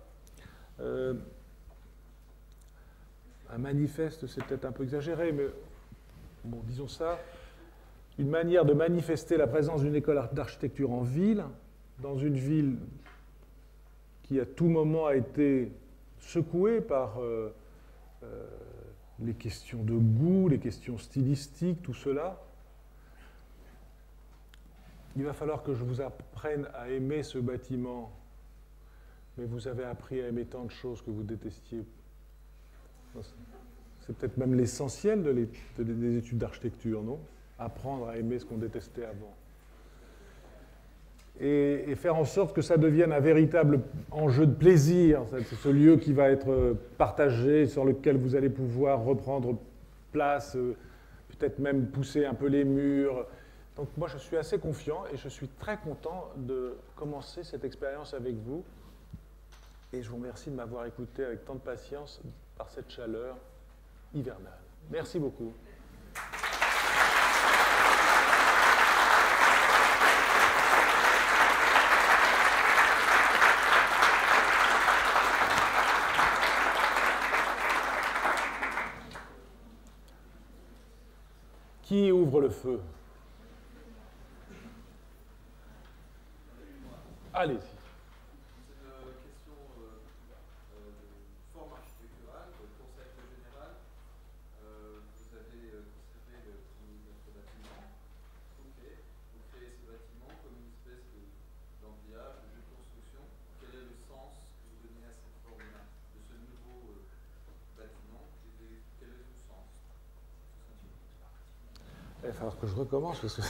un manifeste, c'est peut-être un peu exagéré, mais bon, disons ça, une manière de manifester la présence d'une école d'architecture en ville, dans une ville qui à tout moment a été secouée par les questions de goût, les questions stylistiques, tout cela. Il va falloir que je vous apprenne à aimer ce bâtiment, mais vous avez appris à aimer tant de choses que vous détestiez. C'est peut-être même l'essentiel des études d'architecture, non? Apprendre à aimer ce qu'on détestait avant. Et faire en sorte que ça devienne un véritable enjeu de plaisir. C'est ce lieu qui va être partagé, sur lequel vous allez pouvoir reprendre place, peut-être même pousser un peu les murs. Donc moi, je suis assez confiant et je suis très content de commencer cette expérience avec vous. Et je vous remercie de m'avoir écouté avec tant de patience par cette chaleur hivernale. Merci beaucoup. Qui ouvre le feu? Allez-y. C'est une question de forme architecturale, de concept général. Vous avez conservé notre bâtiment. Ok. Vous créez ce bâtiment comme une espèce d'embillage, de jeu de construction. Quel est le sens que vous donnez à cette forme-là, de ce nouveau bâtiment? Quel est le sens? Il va falloir que je recommence parce que...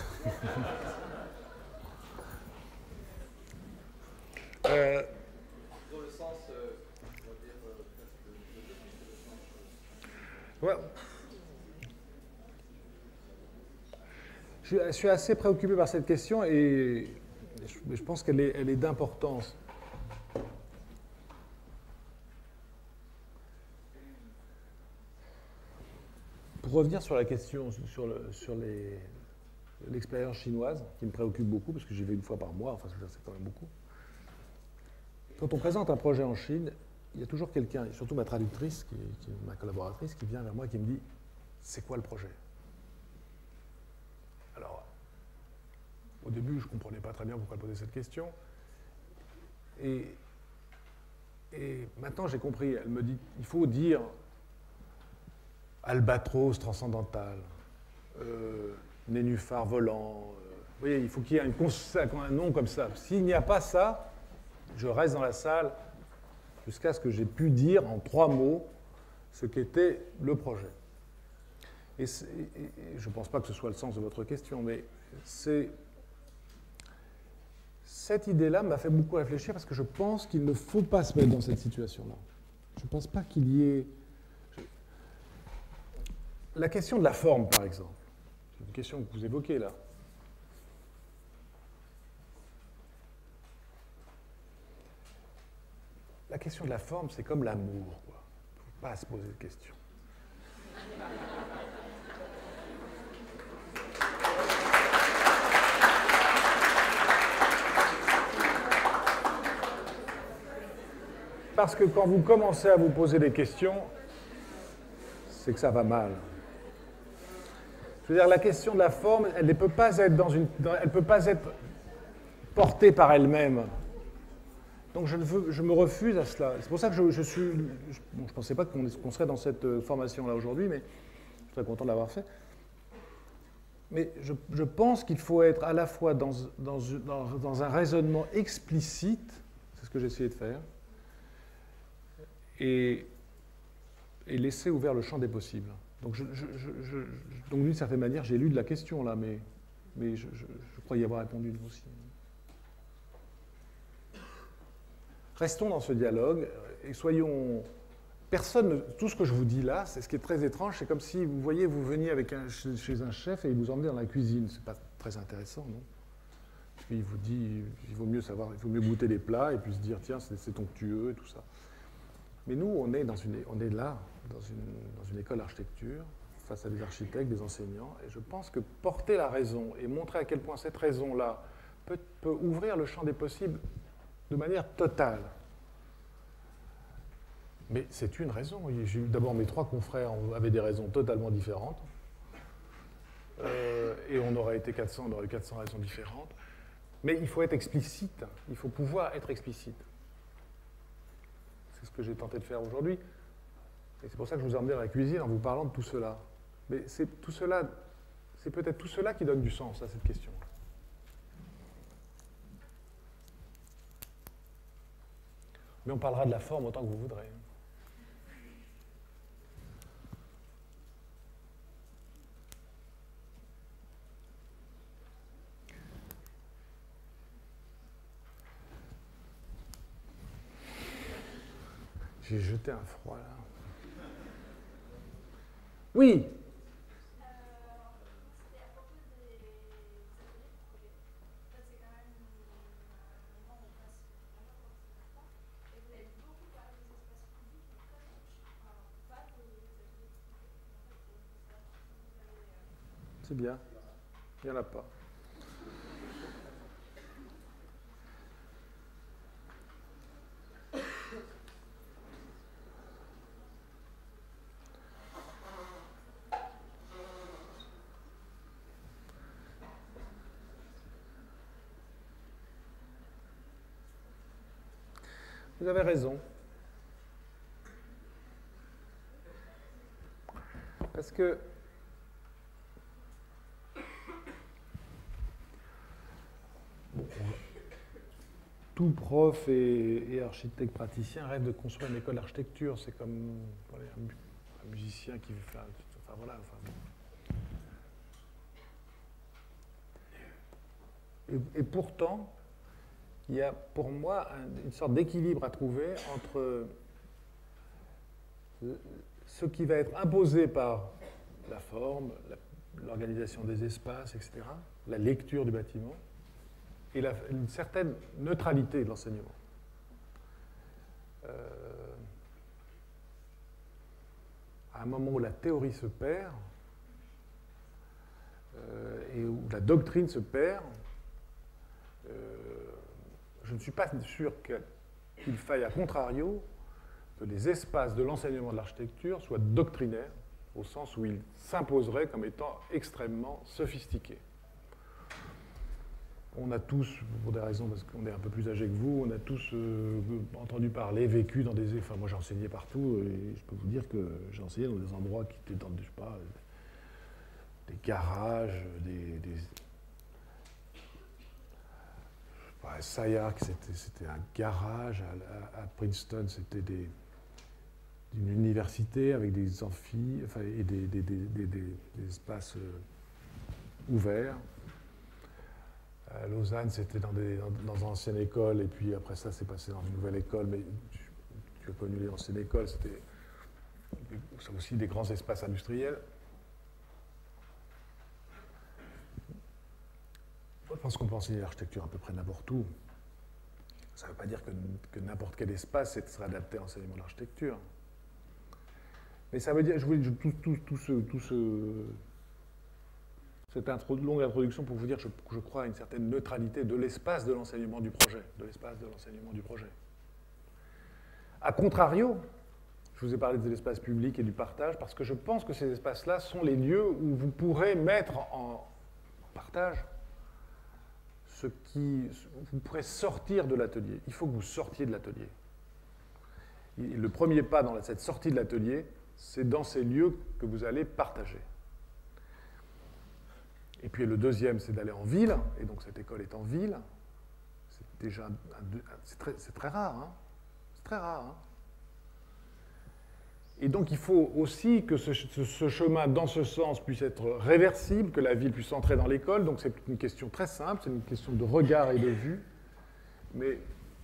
Dans le sens, on va dire, Ouais. Je suis assez préoccupé par cette question et je pense qu'elle est d'importance. Pour revenir sur la question, sur l'expérience chinoise, qui me préoccupe beaucoup, parce que j'y vais une fois par mois, enfin c'est quand même beaucoup. Quand on présente un projet en Chine, il y a toujours quelqu'un, et surtout ma traductrice, qui est ma collaboratrice, qui vient vers moi et qui me dit « C'est quoi le projet ?» Alors, au début, je ne comprenais pas très bien pourquoi elle posait cette question. Et maintenant, j'ai compris. Elle me dit « Il faut dire albatros transcendantal, nénuphar volant. Vous voyez, il faut qu'il y ait un nom comme ça. S'il n'y a pas ça, je reste dans la salle jusqu'à ce que j'ai pu dire en 3 mots ce qu'était le projet. Et je ne pense pas que ce soit le sens de votre question, mais cette idée-là m'a fait beaucoup réfléchir parce que je pense qu'il ne faut pas se mettre dans cette situation-là. Je ne pense pas qu'il y ait... La question de la forme, par exemple, c'est une question que vous évoquez là. La question de la forme, c'est comme l'amour, quoi. Il ne faut pas se poser de questions. parce que quand vous commencez à vous poser des questions, c'est que ça va mal. Je veux dire, la question de la forme, elle ne peut pas être elle peut pas être portée par elle-même. Donc je me refuse à cela. C'est pour ça que je ne pensais pas qu'on serait dans cette formation-là aujourd'hui, mais je suis très content de l'avoir fait. Mais je pense qu'il faut être à la fois dans un raisonnement explicite, c'est ce que j'ai essayé de faire, et laisser ouvert le champ des possibles. Donc, donc d'une certaine manière, j'ai lu de la question là, mais je crois y avoir répondu aussi. Restons dans ce dialogue et soyons... Tout ce que je vous dis là, c'est ce qui est très étrange, c'est comme si, vous voyez, vous veniez chez un chef et il vous emmenait dans la cuisine. C'est pas très intéressant, non? Parce qu'il vous dit, il vaut mieux goûter les plats et puis se dire, tiens, c'est onctueux et tout ça. Mais nous, on est là, dans une école d'architecture, face à des architectes, des enseignants, et je pense que porter la raison et montrer à quel point cette raison-là peut ouvrir le champ des possibles de manière totale. Mais c'est une raison. D'abord, mes 3 confrères avaient des raisons totalement différentes, et on aurait été 400, on aurait eu 400 raisons différentes. Mais il faut être explicite, il faut pouvoir être explicite. C'est ce que j'ai tenté de faire aujourd'hui. Et c'est pour ça que je vous ai emmené dans la cuisine en vous parlant de tout cela. Mais c'est peut-être tout cela qui donne du sens à cette question. Mais on parlera de la forme autant que vous voudrez. J'ai jeté un froid là. Oui. C'est bien. Il n'y en a pas. Vous avez raison. Parce que tout prof et architecte praticien rêve de construire une école d'architecture. C'est comme voilà, un musicien qui veut faire... Enfin, voilà, et pourtant, il y a pour moi une sorte d'équilibre à trouver entre ce qui va être imposé par la forme, l'organisation des espaces, etc., la lecture du bâtiment, et une certaine neutralité de l'enseignement. À un moment où la théorie se perd, et où la doctrine se perd, je ne suis pas sûr qu'il faille, à contrario, que les espaces de l'enseignement de l'architecture soient doctrinaires, au sens où ils s'imposeraient comme étant extrêmement sophistiqués. On a tous, pour des raisons parce qu'on est un peu plus âgés que vous, on a tous entendu parler, vécu dans des... Enfin, moi j'ai enseigné partout, et je peux vous dire que j'ai enseigné dans des endroits qui étaient dans, je sais pas, des garages, à Sayac, c'était un garage, à Princeton, c'était une université avec des amphis, enfin, et des espaces ouverts. À Lausanne, c'était dans une ancienne école, et puis après ça, c'est passé dans une nouvelle école, mais tu as connu les anciennes écoles, c'était aussi des grands espaces industriels. Je pense qu'on peut enseigner l'architecture à peu près n'importe où. Ça ne veut pas dire que n'importe quel espace sera adapté à l'enseignement de l'architecture. Mais ça veut dire, je voulais cette longue introduction pour vous dire que je crois à une certaine neutralité de l'espace de l'enseignement du projet. A contrario, je vous ai parlé de l'espace public et du partage, parce que je pense que ces espaces-là sont les lieux où vous pourrez mettre en partage ce qui... Vous pourrez sortir de l'atelier. Il faut que vous sortiez de l'atelier. Le premier pas dans cette sortie de l'atelier, c'est dans ces lieux que vous allez partager. Et puis le deuxième, c'est d'aller en ville, et donc cette école est en ville. C'est déjà c'est très rare, hein. C'est très rare, hein. Et donc il faut aussi que ce chemin, dans ce sens, puisse être réversible, que la ville puisse entrer dans l'école. Donc c'est une question très simple, c'est une question de regard et de vue. Mais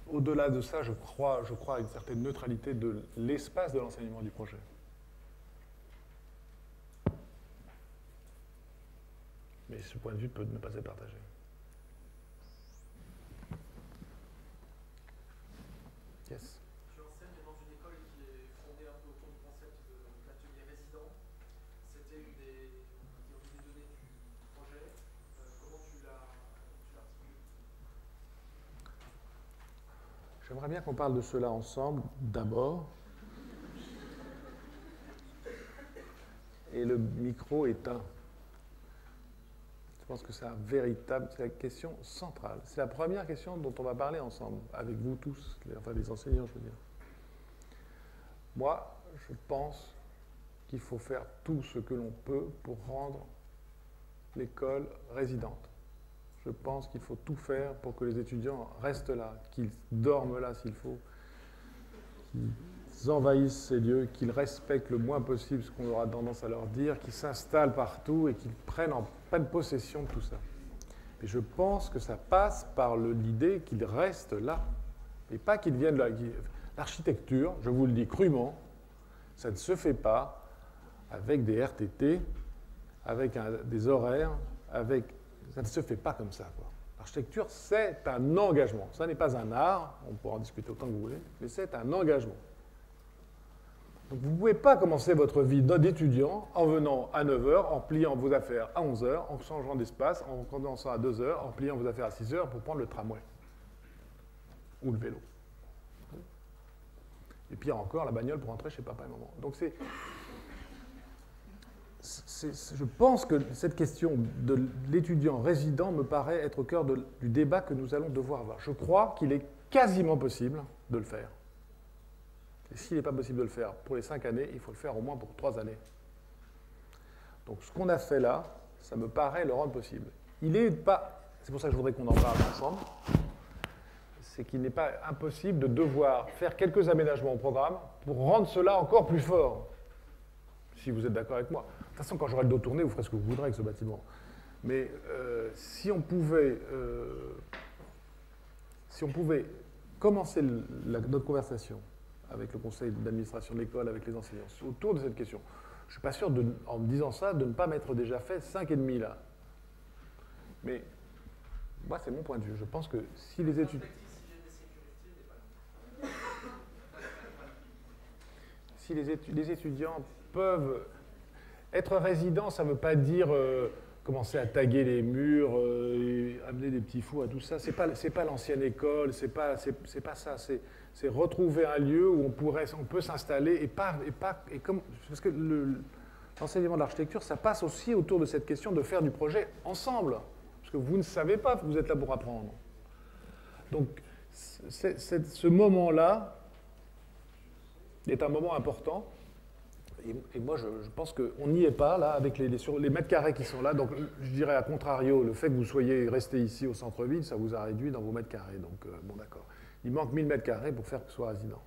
au-delà de ça, je crois à une certaine neutralité de l'espace de l'enseignement du projet. Mais ce point de vue peut ne pas être partagé. Yes. Tu enseignes dans une école qui est fondée un peu autour du concept de l'atelier résident. C'était une des données du projet. Comment tu l'articules? J'aimerais bien qu'on parle de cela ensemble, d'abord. Et le micro est un. Je pense que c'est c'est la question centrale. C'est la première question dont on va parler ensemble, avec vous tous, enfin les enseignants, je veux dire. Moi, je pense qu'il faut faire tout ce que l'on peut pour rendre l'école résidente. Je pense qu'il faut tout faire pour que les étudiants restent là, qu'ils dorment là s'il faut, qu'ils envahissent ces lieux, qu'ils respectent le moins possible ce qu'on aura tendance à leur dire, qu'ils s'installent partout et qu'ils prennent en pleine possession de tout ça. Et je pense que ça passe par l'idée qu'ils restent là, et pas qu'ils viennent là. L'architecture, je vous le dis crûment, ça ne se fait pas avec des RTT, avec des horaires, ça ne se fait pas comme ça, quoi. L'architecture, c'est un engagement. Ça n'est pas un art, on pourra en discuter autant que vous voulez, mais c'est un engagement. Donc vous ne pouvez pas commencer votre vie d'étudiant en venant à 9h, en pliant vos affaires à 11h, en changeant d'espace, en commençant à 2h, en pliant vos affaires à 6h pour prendre le tramway. Ou le vélo. Et pire encore, la bagnole pour rentrer chez papa et maman. Donc je pense que cette question de l'étudiant résident me paraît être au cœur du débat que nous allons devoir avoir. Je crois qu'il est quasiment possible de le faire. Et s'il n'est pas possible de le faire pour les 5 années, il faut le faire au moins pour 3 années. Donc ce qu'on a fait là, ça me paraît le rendre possible. C'est pour ça que je voudrais qu'on en parle ensemble, c'est qu'il n'est pas impossible de devoir faire quelques aménagements au programme pour rendre cela encore plus fort. Si vous êtes d'accord avec moi. De toute façon, quand j'aurai le dos tourné, vous ferez ce que vous voudrez avec ce bâtiment. Mais si on pouvait commencer notre conversation avec le conseil d'administration de l'école, avec les enseignants, autour de cette question. Je ne suis pas sûr, en me disant ça, de ne pas m'être déjà fait 5,5 là. Mais moi, c'est mon point de vue. Je pense que si les étudiants... Si les étudiants peuvent... Être résident, ça ne veut pas dire commencer à taguer les murs, et amener des petits fous à tout ça. C'est pas l'ancienne école, c'est pas ça. C'est retrouver un lieu où on peut s'installer parce que l'enseignement de l'architecture, ça passe aussi autour de cette question de faire du projet ensemble. Parce que vous ne savez pas que vous êtes là pour apprendre. Donc, ce moment-là est un moment important. Et moi, je pense qu'on n'y est pas, là, avec les mètres carrés qui sont là. Donc, je dirais, à contrario, le fait que vous soyez resté ici au centre-ville, ça vous a réduit dans vos mètres carrés. Donc, bon, d'accord. Il manque 1000 mètres carrés pour faire que ce soit résident.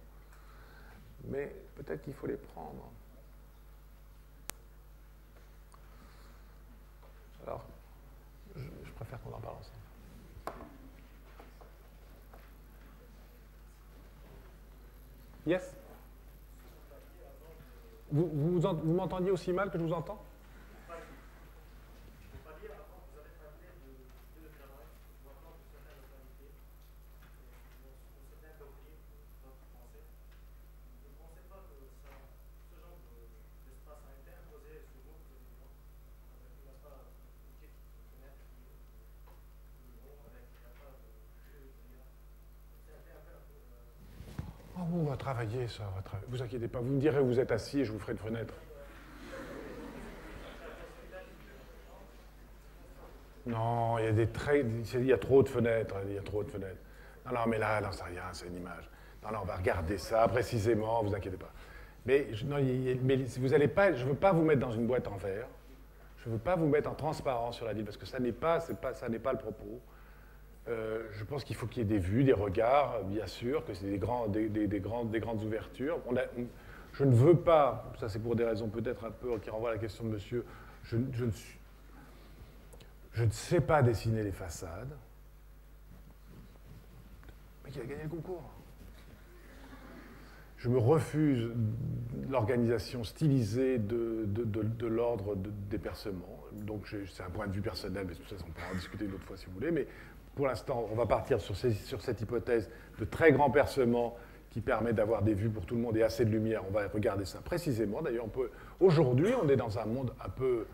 Mais peut-être qu'il faut les prendre. Alors, je préfère qu'on en parle ensemble. Yes? Vous m'entendiez aussi mal que je vous entends? retravailler ça. Vous inquiétez pas, vous me direz où vous êtes assis et je vous ferai une fenêtre. Non, il y a trop de fenêtres. Il y a trop de fenêtres. Non, mais là, non, c'est rien, c'est une image. Non, on va regarder ça précisément, vous inquiétez pas. Mais vous allez pas, je ne veux pas vous mettre dans une boîte en verre. Je ne veux pas vous mettre en transparent sur la ville, parce que ça n'est pas le propos. Je pense qu'il faut qu'il y ait des vues, des regards, bien sûr, que c'est des grandes ouvertures. Je ne veux pas, ça c'est pour des raisons peut-être un peu qui renvoient à la question de monsieur, je ne sais pas dessiner les façades. Mais qui a gagné le concours? Je me refuse l'organisation stylisée de l'ordre des percements. Donc c'est un point de vue personnel, mais ça, on pourra en discuter une autre fois si vous voulez. Mais pour l'instant, on va partir sur cette hypothèse de très grand percement qui permet d'avoir des vues pour tout le monde et assez de lumière. On va regarder ça précisément. D'ailleurs, aujourd'hui, on est dans un monde un peu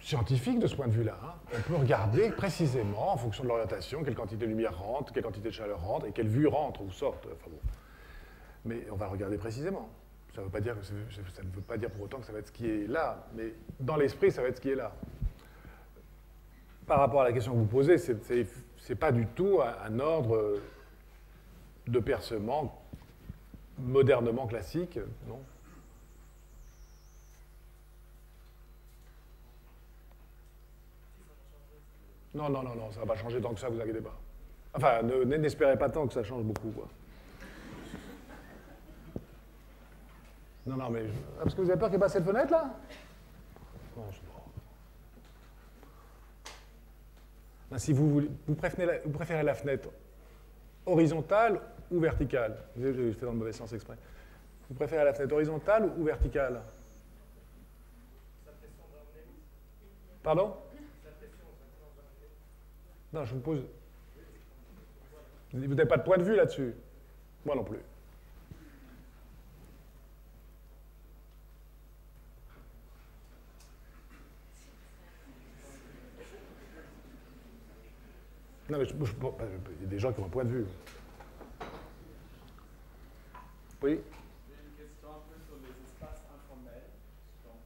scientifique de ce point de vue-là. Hein. On peut regarder précisément, en fonction de l'orientation, quelle quantité de lumière rentre, quelle quantité de chaleur rentre et quelle vue rentre ou sorte. Enfin, bon. Mais on va regarder précisément. Ça ne veut pas dire pour autant que ça va être ce qui est là, mais dans l'esprit, ça va être ce qui est là. Par rapport à la question que vous posez, ce n'est pas du tout un ordre de percement modernement classique, non. Non, ça ne va pas changer tant que ça, vous inquiétez pas. Enfin, n'espérez pas tant que ça change beaucoup, quoi. Non, mais... parce que vous avez peur qu'il y ait pas cette fenêtre, là? Non, c'est bon. Ben, si vous préférez la fenêtre horizontale ou verticale? J'ai fait dans le mauvais sens exprès. Vous préférez la fenêtre horizontale ou verticale? Pardon? Non, je vous pose... Vous n'avez pas de point de vue là-dessus? Moi non plus. Non, mais il y a des gens qui ont un point de vue. Oui? J'ai une question un peu sur les espaces informels. Donc,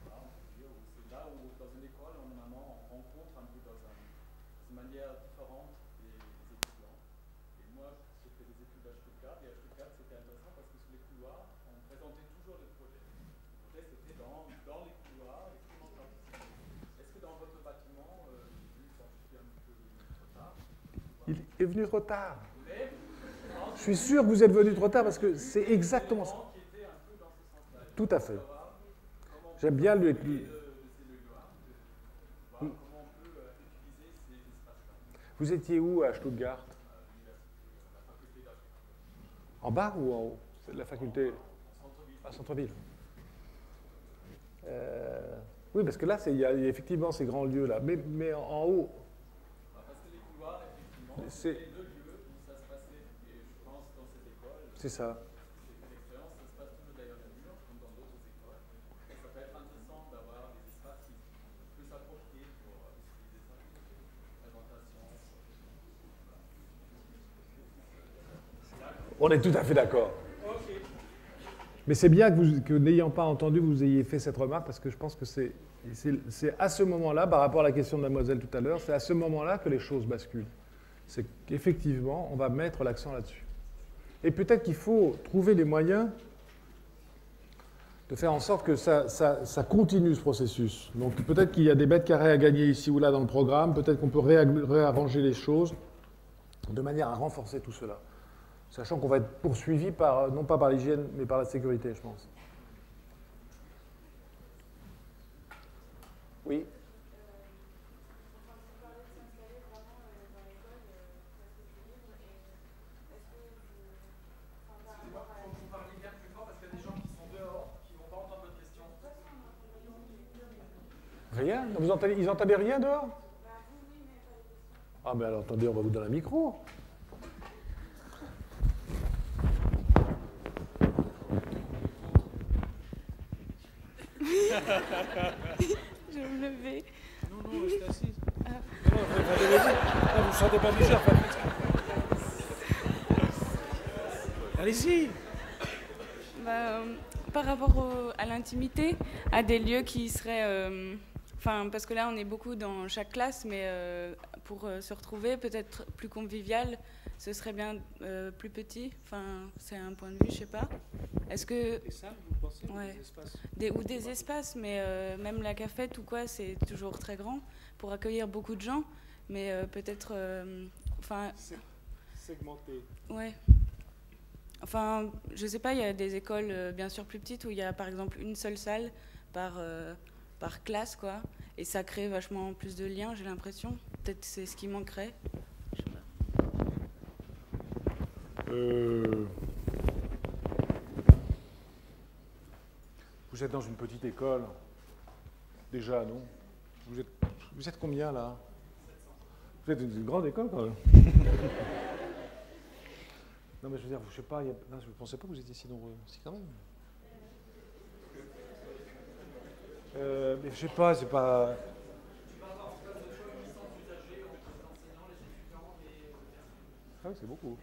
là, on peut dire, c'est là où, dans une école, normalement, on rencontre un peu dans une manière différente des étudiants. Et moi, j'ai fait des études à Stuttgart, et à Stuttgart, c'était intéressant parce que sur les couloirs, on présentait toujours les projets. Les projets, c'était dans les couloirs, et tout le monde participait. Est-ce que dans votre bâtiment, je suis un peu trop tard? Il est venu trop tard. Je suis sûr que vous êtes venu trop tard parce que c'est exactement ça. Tout à fait. J'aime bien le... Vous étiez où à Stuttgart? En bas ou en haut? C'est de la faculté à centre-ville. Oui, parce que là, il y a effectivement ces grands lieux-là. Mais en haut... Parce que les couloirs, effectivement, c'est deux lieux où ça se passait, et je pense dans cette école, c'est ça. c'est une expérience, ça se passe toujours derrière le mur, comme dans d'autres écoles. Et ça peut être intéressant d'avoir des espaces qui peuvent s'approprier pour utiliser ça pour des présentations. On est tout à fait d'accord. Mais c'est bien que n'ayant pas entendu, vous ayez fait cette remarque, parce que je pense que c'est à ce moment-là, par rapport à la question de mademoiselle tout à l'heure, c'est à ce moment-là que les choses basculent. C'est qu'effectivement, on va mettre l'accent là-dessus. Et peut-être qu'il faut trouver les moyens de faire en sorte que ça continue ce processus. Donc peut-être qu'il y a des mètres carrés à gagner ici ou là dans le programme, peut-être qu'on peut réarranger les choses de manière à renforcer tout cela. Sachant qu'on va être poursuivi non pas par l'hygiène, mais par la sécurité, je pense. Oui. Vous parlez bien plus fort parce qu'il y a des gens qui sont dehors, qui ne vont pas entendre votre question. Rien? Ils n'entendaient rien dehors? Ah, mais alors attendez, on va vous donner un micro. Je vais me lever. Non, restez assise. Non, vous ne sentez pas obligé. Allez-y. Bah, par rapport à l'intimité, à des lieux qui seraient... Enfin, parce que là, on est beaucoup dans chaque classe, mais pour se retrouver, peut-être plus convivial, ce serait bien plus petit. Enfin, c'est un point de vue, je sais pas. Est-ce que... Des salles, vous pensez, ou Ouais. des espaces? Ou des espaces, mais même la cafette ou quoi, c'est toujours très grand pour accueillir beaucoup de gens, mais peut-être... Enfin, Segmenté. ouais. Enfin, je sais pas, il y a des écoles bien sûr plus petites où il y a par exemple une seule salle par classe, quoi. Et ça crée vachement plus de liens, j'ai l'impression. Peut-être c'est ce qui manquerait. Je sais pas. Vous êtes dans une petite école. Déjà, non? Vous êtes combien, là? Vous êtes dans une grande école, quand même. Non, mais je veux dire, je sais pas, non, je ne pensais pas que vous étiez si nombreux. Si, quand même. Mais je sais pas, c'est pas... Ah oui, c'est beaucoup.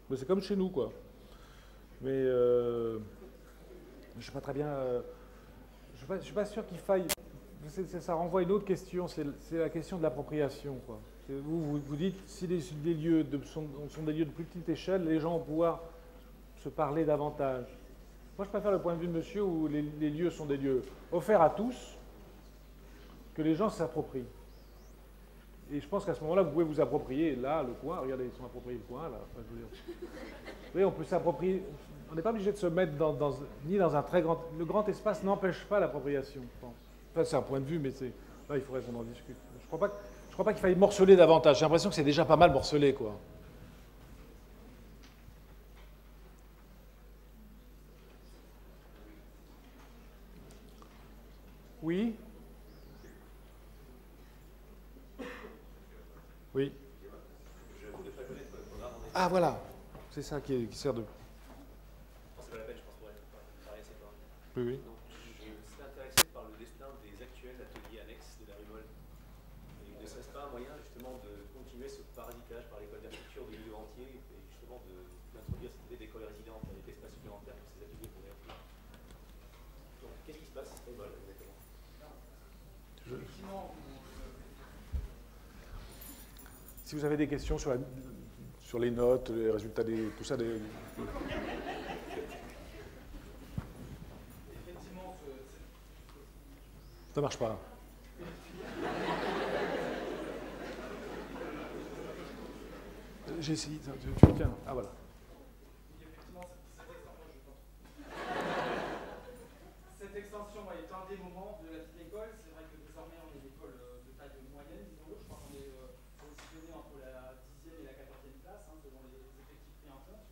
Mais c'est comme chez nous, quoi. Mais je ne sais pas très bien... je ne suis pas sûr qu'il faille... Ça renvoie à une autre question, c'est la question de l'appropriation, quoi. Vous dites, si des lieux sont des lieux de plus petite échelle, les gens vont pouvoir se parler davantage. Moi, je préfère le point de vue de monsieur où les lieux sont des lieux offerts à tous, que les gens s'approprient. Et je pense qu'à ce moment-là, vous pouvez vous approprier, là, le coin. Regardez, ils sont appropriés le coin, là. Enfin, je veux dire. Vous voyez, on peut s'approprier... On n'est pas obligé de se mettre ni dans un très grand... Le grand espace n'empêche pas l'appropriation, je pense. Enfin, c'est un point de vue, mais là, il faudrait qu'on en discute. Je ne crois pas qu'il faille morceler davantage. J'ai l'impression que c'est déjà pas mal morcelé, quoi. Oui? Oui. Ah, voilà. C'est ça qui sert de... C'est pas la peine, je pense, pour c'est pas. Oui, oui. Donc, je serais intéressé par le destin des actuels ateliers annexes de la rue Molle. Et ne serait-ce pas un moyen, justement, de continuer ce parasitage par l'école d'architecture du lieu entier et justement d'introduire cette idée d'école résidente avec l'espace supplémentaire que ces ateliers pourraient offrir. Donc, qu'est-ce qui se passe à cette école, exactement? Si vous avez des questions sur les notes, les résultats, tout ça, ça marche pas. J'ai essayé. Tu me tiens. Ah voilà. Cette extension est un des moments de la petite école. C'est vrai que désormais on est une école de taille moyenne, disons-le. Je crois qu'on est positionné entre la 10e et la 14e classe, selon les effectifs pris en compte.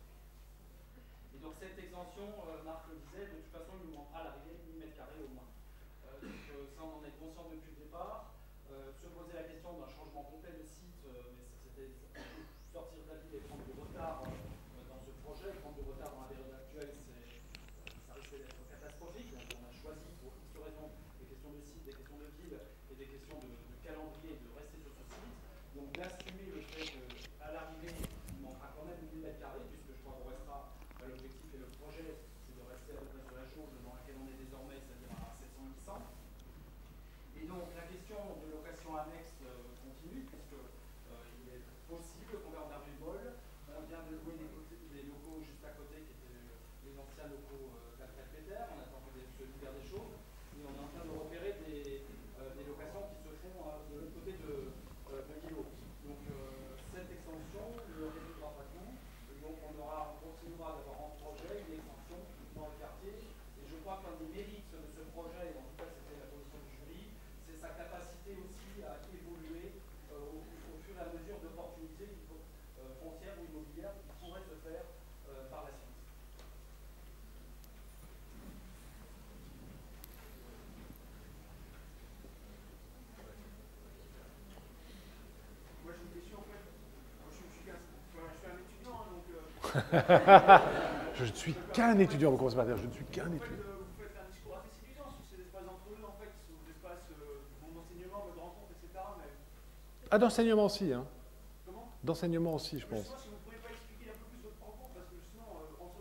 Et donc cette extension, Marc le disait, de toute façon il nous manquera à l'arrivée 1000 mètres carrés au moins. Donc ça on en est conscient depuis le départ. Se poser la question d'un changement complet de site, mais c'était sortir de la ville et prendre du retard dans ce projet. Prendre du retard dans la période actuelle, ça risquait d'être catastrophique. Donc on a choisi pour X raisons des questions de site, des questions de ville et des questions de calendrier de rester sur ce site. Donc d'assumer le fait qu'à l'arrivée, il manquera quand même 1000 mètres carrés, puisque je crois qu'on restera, l'objectif et le projet, c'est de rester à peu près sur la chose dans laquelle on est désormais, c'est-à-dire à 700-800. Et donc la question de location annexe continue, puisqu'il est possible qu'on va en avoir une molle. On vient de louer des locaux juste à côté, qui étaient les anciens locaux d'Alfred Peter. On attend que se libèrent des choses. Et on est en train de repérer des locations qui se font de l'autre côté de l'îlot. Donc cette extension ne résoudra pas tout. Donc on continuera d'avoir en projet une extension dans le quartier. Et je crois qu'un des mérites de ce projet, en tout cas c'était la position du jury, c'est sa capacité aussi à évoluer au fur et à mesure d'opportunités foncières ou immobilières qui pourraient se faire par la suite. Moi j'ai une question en fait. Moi, je suis un étudiant, donc. Je ne suis qu'un étudiant, vous commencez par dire, je ne suis qu'un étudiant. Vous faites un discours assez séduisant sur ces espaces entre eux, en fait, qui sont des espaces d'enseignement, de rencontre, etc. Mais... Ah, d'enseignement aussi, hein. Comment? D'enseignement aussi, je pense. Justement, si vous ne pouvez pas expliquer un peu plus votre parcours, parce que justement, entre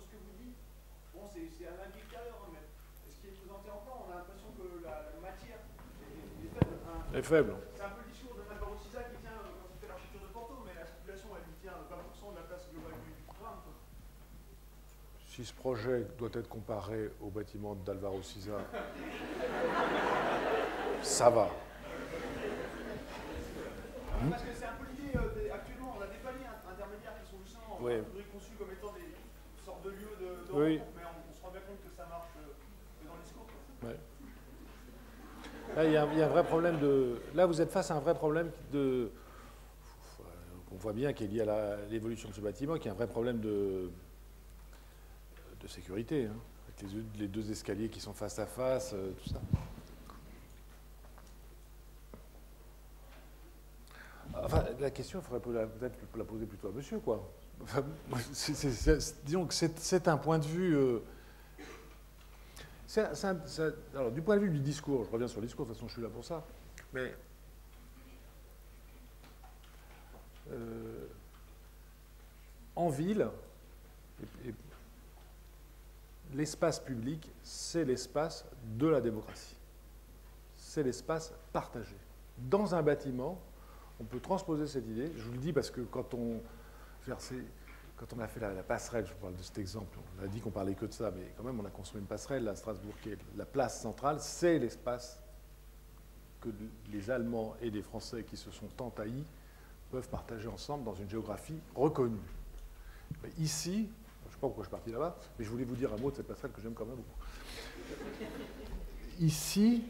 est faible. C'est un peu le discours de Alvaro Siza qui tient quand il fait l'architecture de Porto, mais la population, elle lui tient 20% de la place globale du programme. Si ce projet doit être comparé au bâtiment d'Alvaro Siza, ça va. Parce que c'est un peu l'idée, actuellement, on a des paliers intermédiaires qui sont justement conçus comme étant des sortes de lieux de rencontre, mais on se rend bien compte que ça marche que dans les discours. Ouais. Là, il y a un vrai problème de... Là, vous êtes face à un vrai problème de... On voit bien qu'il y a l'évolution de ce bâtiment, qu'il y a un vrai problème de sécurité, hein, avec les deux escaliers qui sont face à face, tout ça. Enfin, la question, il faudrait peut-être la poser plutôt à monsieur, quoi. Enfin, disons que c'est un point de vue... alors, du point de vue du discours, je reviens sur le discours, de toute façon, je suis là pour ça, mais... en ville, l'espace public, c'est l'espace de la démocratie. C'est l'espace partagé. Dans un bâtiment, on peut transposer cette idée. Je vous le dis parce que quand on a fait la passerelle, je vous parle de cet exemple, on a dit qu'on parlait que de ça, mais quand même, on a construit une passerelle à Strasbourg qui est la place centrale, c'est l'espace que les Allemands et les Français qui se sont tant haïs peuvent partager ensemble dans une géographie reconnue. Mais ici, je ne sais pas pourquoi je suis parti là-bas, mais je voulais vous dire un mot de cette passerelle que j'aime quand même beaucoup. Ici,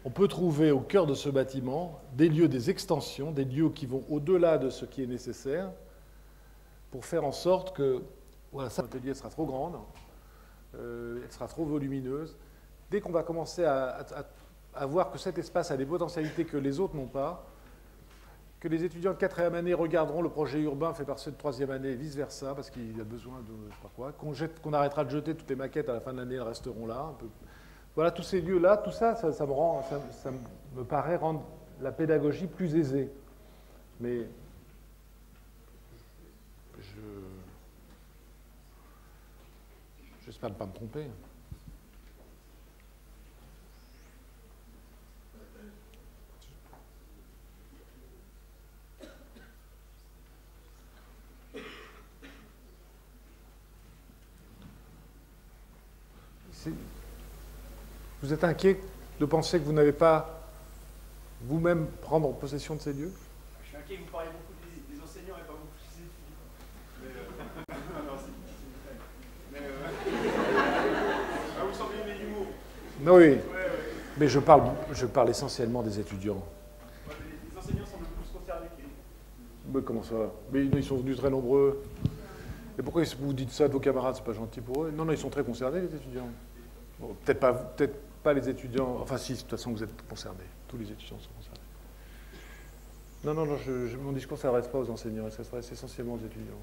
on peut trouver au cœur de ce bâtiment des lieux, des extensions, des lieux qui vont au-delà de ce qui est nécessaire pour faire en sorte que voilà, cette atelier sera trop grande, elle sera trop volumineuse. Dès qu'on va commencer à voir que cet espace a des potentialités que les autres n'ont pas, que les étudiants de 4e année regarderont le projet urbain fait par ceux de 3e année et vice-versa, parce qu'il y a besoin de je sais pas quoi, qu'on arrêtera de jeter toutes les maquettes à la fin de l'année, elles resteront là. Un peu. Voilà, tous ces lieux-là, tout ça, ça me paraît rendre la pédagogie plus aisée. Mais j'espère ne pas me tromper. Vous êtes inquiet de penser que vous n'avez pas vous-même prendre possession de ces lieux? Je suis inquiet que vous parliez beaucoup des enseignants et pas beaucoup des étudiants. Vous semblez aimer l'humour. Oui, mais je parle essentiellement des étudiants. Les enseignants semblent plus concernés que les... Mais comment ça? Mais ils sont venus très nombreux. Et pourquoi vous dites ça de vos camarades? C'est pas gentil pour eux? Non, ils sont très concernés, les étudiants. Bon, peut-être pas les étudiants... Enfin, si, de toute façon, vous êtes concernés. Tous les étudiants sont concernés. Non, mon discours ne s'adresse pas aux enseignants, il s'adresse essentiellement aux étudiants.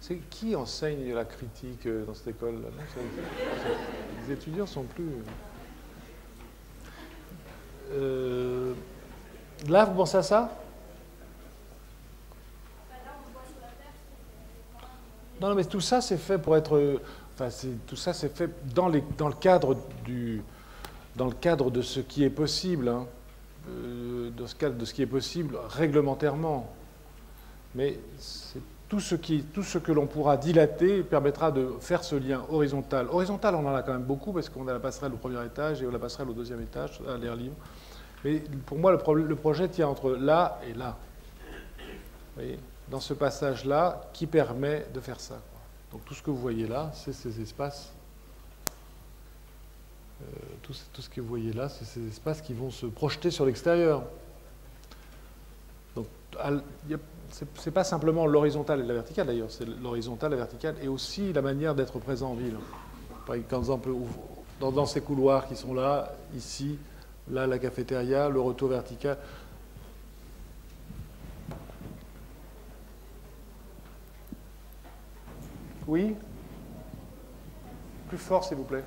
C'est qui enseigne la critique dans cette école? Les étudiants sont plus... Là, vous pensez à ça? Non, mais tout ça, c'est fait pour être... Enfin, tout ça, c'est fait dans le cadre de ce qui est possible, hein, dans ce cadre de ce qui est possible réglementairement. Mais c'est tout ce que l'on pourra dilater permettra de faire ce lien horizontal. Horizontal, on en a quand même beaucoup, parce qu'on a la passerelle au premier étage et la passerelle au deuxième étage, à l'air libre. Mais pour moi, le projet tient entre là et là. Vous voyez, dans ce passage-là, qui permet de faire ça. Donc tout ce que vous voyez là, c'est ces espaces. Tout ce que vous voyez là, c'est ces espaces qui vont se projeter sur l'extérieur. Donc, c'est pas simplement l'horizontal et la verticale d'ailleurs, c'est l'horizontal, la verticale, et aussi la manière d'être présent en ville. Par exemple, dans ces couloirs qui sont là, ici, là la cafétéria, le retour vertical. Oui? Plus fort, s'il vous plaît.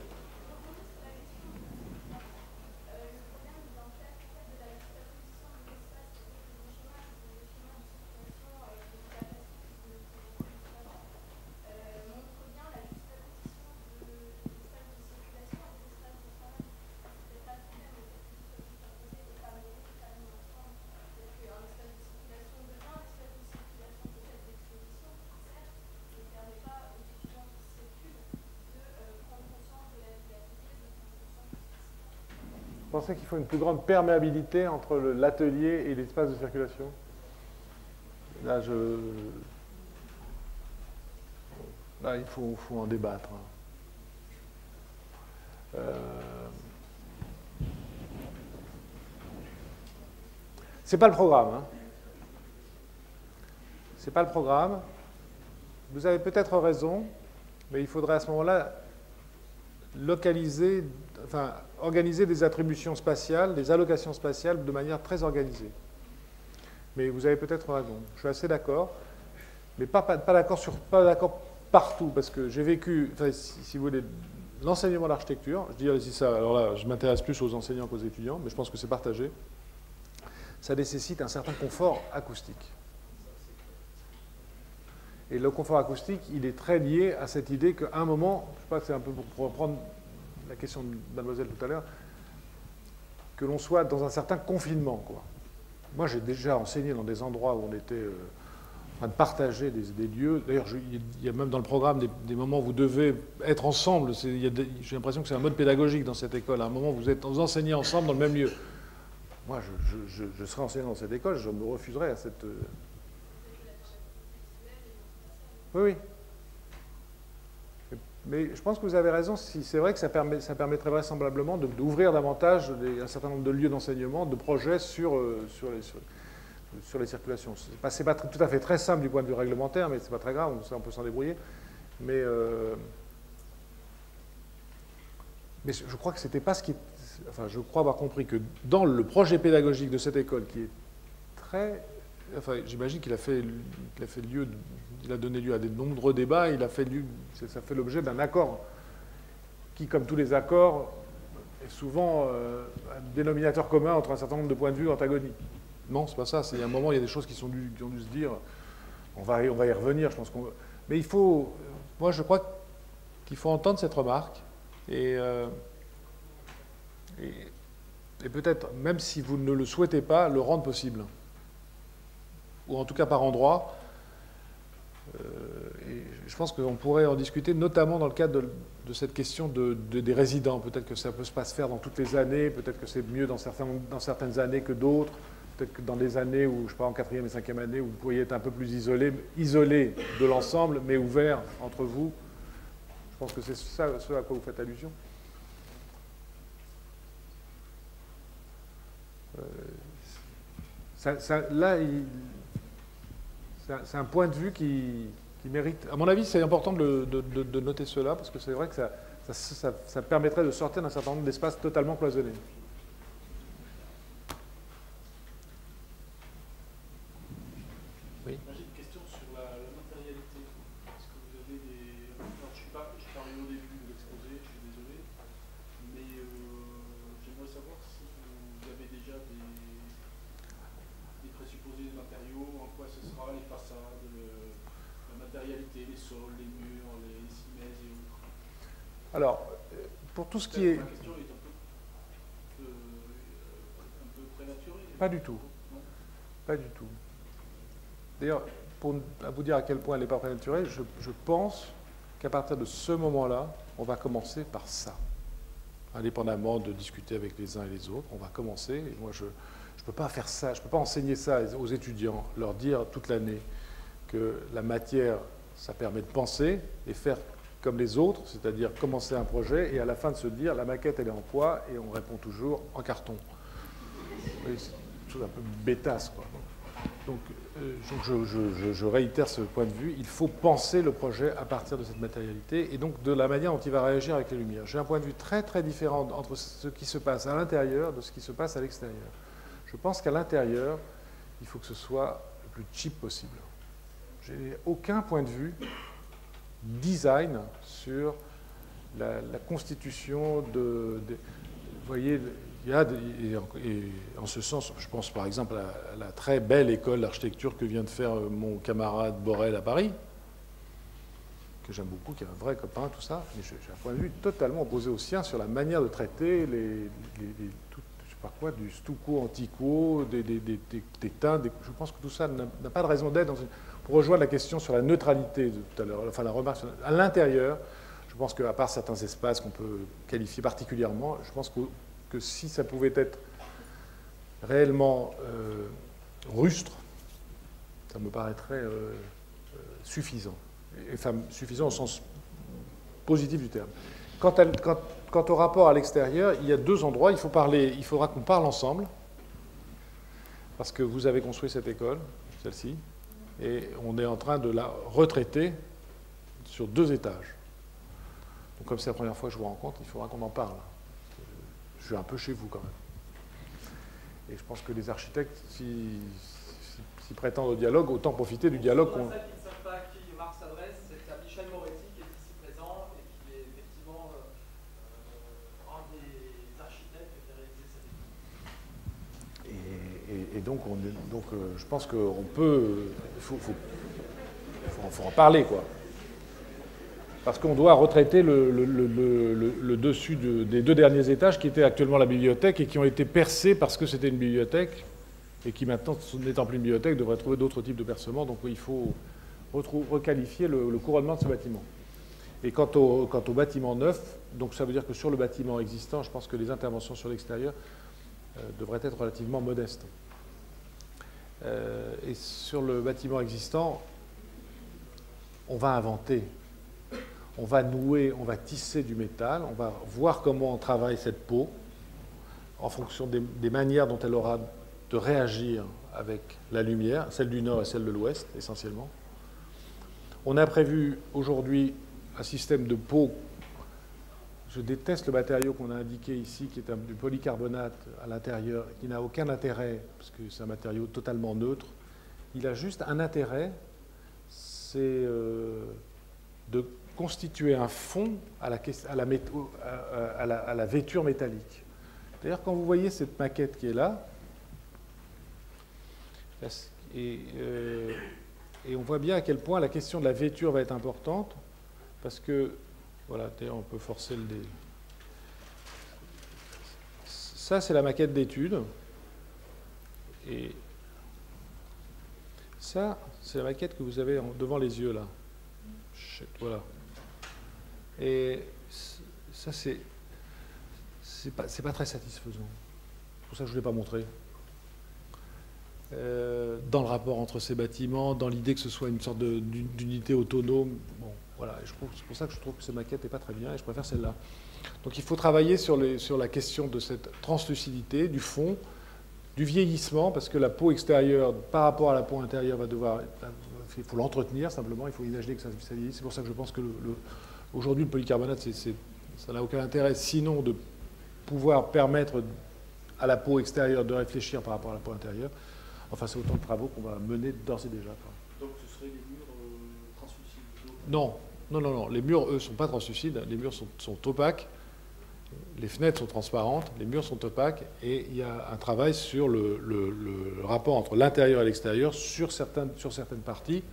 Vous pensez qu'il faut une plus grande perméabilité entre l'atelier et l'espace de circulation? Là, il faut en débattre. C'est pas le programme. Hein. C'est pas le programme. Vous avez peut-être raison, mais il faudrait à ce moment-là localiser, enfin, organiser des attributions spatiales, des allocations spatiales de manière très organisée. Mais vous avez peut-être raison. Je suis assez d'accord, mais pas d'accord partout, parce que j'ai vécu, enfin, si vous voulez, l'enseignement d'architecture, je dis ici ça, alors là, je m'intéresse plus aux enseignants qu'aux étudiants, mais je pense que c'est partagé, ça nécessite un certain confort acoustique. Et le confort acoustique, il est très lié à cette idée qu'à un moment, je sais pas, c'est un peu pour reprendre la question de mademoiselle tout à l'heure, que l'on soit dans un certain confinement, quoi. Moi, j'ai déjà enseigné dans des endroits où on était en train de partager des lieux. D'ailleurs, il y a même dans le programme des moments où vous devez être ensemble. J'ai l'impression que c'est un mode pédagogique dans cette école. À un moment, vous enseignez ensemble dans le même lieu. Moi, je serais enseignant dans cette école, je me refuserais à cette... Oui. Mais je pense que vous avez raison, c'est vrai que ça permettrait vraisemblablement d'ouvrir davantage un certain nombre de lieux d'enseignement, de projets sur les circulations. C'est pas tout à fait très simple du point de vue réglementaire, mais c'est pas très grave, on peut s'en débrouiller. Mais je crois que c'était pas ce qui... Enfin, je crois avoir compris que dans le projet pédagogique de cette école, qui est très... Enfin, j'imagine qu'il a fait lieu... Il a donné lieu à de nombreux débats, ça fait l'objet d'un accord qui, comme tous les accords, est souvent un dénominateur commun entre un certain nombre de points de vue antagoniques. Non, c'est pas ça. Il y a un moment, il y a des choses qui ont dû se dire. On va y revenir, je pense qu'on... Mais il faut... Moi, je crois qu'il faut entendre cette remarque et peut-être, même si vous ne le souhaitez pas, le rendre possible. Ou en tout cas par endroit. Et je pense qu'on pourrait en discuter, notamment dans le cadre de cette question des résidents. Peut-être que ça peut pas se faire dans toutes les années, peut-être que c'est mieux dans certaines années que d'autres, peut-être que dans des années où, je sais pas, en 4e et 5e année, où vous pourriez être un peu plus isolé de l'ensemble, mais ouvert entre vous. Je pense que c'est ça ce à quoi vous faites allusion. Là, c'est un point de vue qui mérite... À mon avis, c'est important de noter cela, parce que c'est vrai que ça permettrait de sortir d'un certain nombre d'espaces totalement cloisonnés. Oui. J'ai une question sur la matérialité. Est-ce que vous avez des... Alors, je suis pas arrivé au début de l'exposé, je suis désolé, mais j'aimerais savoir si vous avez déjà des présupposés de matériaux, en quoi ce sera, les façades, la matérialité, les sols, les murs, les cimaises et autres. Alors, pour tout ce qui est... La question est un peu prématurée. Pas du tout. Non. Pas du tout. D'ailleurs, pour vous dire à quel point elle n'est pas prématurée, je pense qu'à partir de ce moment-là, on va commencer par ça. Indépendamment de discuter avec les uns et les autres, on va commencer. Et moi, je ne peux pas faire ça, je ne peux pas enseigner ça aux étudiants, leur dire toute l'année que la matière, ça permet de penser et faire comme les autres, c'est-à-dire commencer un projet et à la fin de se dire la maquette elle est en quoi et on répond toujours en carton. Oui, c'est une chose un peu bêtasse, quoi. Donc je réitère ce point de vue. Il faut penser le projet à partir de cette matérialité et donc de la manière dont il va réagir avec les lumières. J'ai un point de vue très très différent entre ce qui se passe à l'intérieur de ce qui se passe à l'extérieur. Je pense qu'à l'intérieur, il faut que ce soit le plus cheap possible. Je n'ai aucun point de vue design sur la constitution de vous voyez, il y a, et en ce sens, je pense par exemple à la très belle école d'architecture que vient de faire mon camarade Borel à Paris, que j'aime beaucoup, qui est un vrai copain, tout ça, mais j'ai un point de vue totalement opposé au sien sur la manière de traiter je sais pas quoi, du stucco antiquo, des teintes. Je pense que tout ça n'a pas de raison d'être. Pour rejoindre la question sur la neutralité de tout à l'heure, enfin la remarque à l'intérieur, je pense qu'à part certains espaces qu'on peut qualifier particulièrement, je pense que si ça pouvait être réellement rustre, ça me paraîtrait suffisant. Enfin, suffisant au sens positif du terme. Quant au rapport à l'extérieur, il y a deux endroits. Il faudra qu'on parle ensemble, parce que vous avez construit cette école, celle-ci, et on est en train de la retraiter sur 2 étages. Donc, comme c'est la première fois que je vous rencontre, il faudra qu'on en parle. Je suis un peu chez vous quand même. Et je pense que les architectes, s'ils prétendent au dialogue, autant profiter du dialogue qu'on... Pour ceux qui ne savent pas à qui Marc s'adresse, c'est à Michel Moretti qui est ici présent et qui est effectivement un des architectes qui a réalisé cette étude. Et donc, je pense qu'on peut... Il faut en parler, quoi. Parce qu'on doit retraiter le dessus des 2 derniers étages qui étaient actuellement la bibliothèque et qui ont été percés parce que c'était une bibliothèque et qui maintenant, n'étant plus une bibliothèque, devrait trouver d'autres types de percements. Donc il faut requalifier le couronnement de ce bâtiment. Et quant au bâtiment neuf, donc ça veut dire que sur le bâtiment existant, je pense que les interventions sur l'extérieur devraient être relativement modestes. Et sur le bâtiment existant, on va inventer. On va nouer, on va tisser du métal, on va voir comment on travaille cette peau en fonction des manières dont elle aura de réagir avec la lumière, celle du nord et celle de l'ouest essentiellement. On a prévu aujourd'hui un système de peau. Je déteste le matériau qu'on a indiqué ici, qui est du polycarbonate à l'intérieur, qui n'a aucun intérêt, parce que c'est un matériau totalement neutre. Il a juste un intérêt, c'est de constituer un fond à la vêture métallique. D'ailleurs, quand vous voyez cette maquette qui est là, et on voit bien à quel point la question de la vêture va être importante, parce que, voilà, d'ailleurs, on peut forcer le dé. Ça, c'est la maquette d'étude. Et ça, c'est la maquette que vous avez devant les yeux, là. Voilà. Et ça, c'est pas très satisfaisant. C'est pour ça que je ne l'ai pas montré. Dans le rapport entre ces bâtiments, dans l'idée que ce soit une sorte d'unité autonome. Bon, voilà. C'est pour ça que je trouve que cette maquette n'est pas très bien et je préfère celle-là. Donc il faut travailler sur la question de cette translucidité, du fond, du vieillissement, parce que la peau extérieure, par rapport à la peau intérieure, il faut l'entretenir simplement, il faut imaginer que ça vieillit. C'est pour ça que je pense que aujourd'hui, le polycarbonate, ça n'a aucun intérêt, sinon de pouvoir permettre à la peau extérieure de réfléchir par rapport à la peau intérieure. Enfin, c'est autant de travaux qu'on va mener d'ores et déjà. Donc ce seraient les murs translucides? Non. Les murs, eux, ne sont pas translucides. Les murs sont opaques. Les fenêtres sont transparentes. Les murs sont opaques. Et il y a un travail sur le rapport entre l'intérieur et l'extérieur sur certaines parties.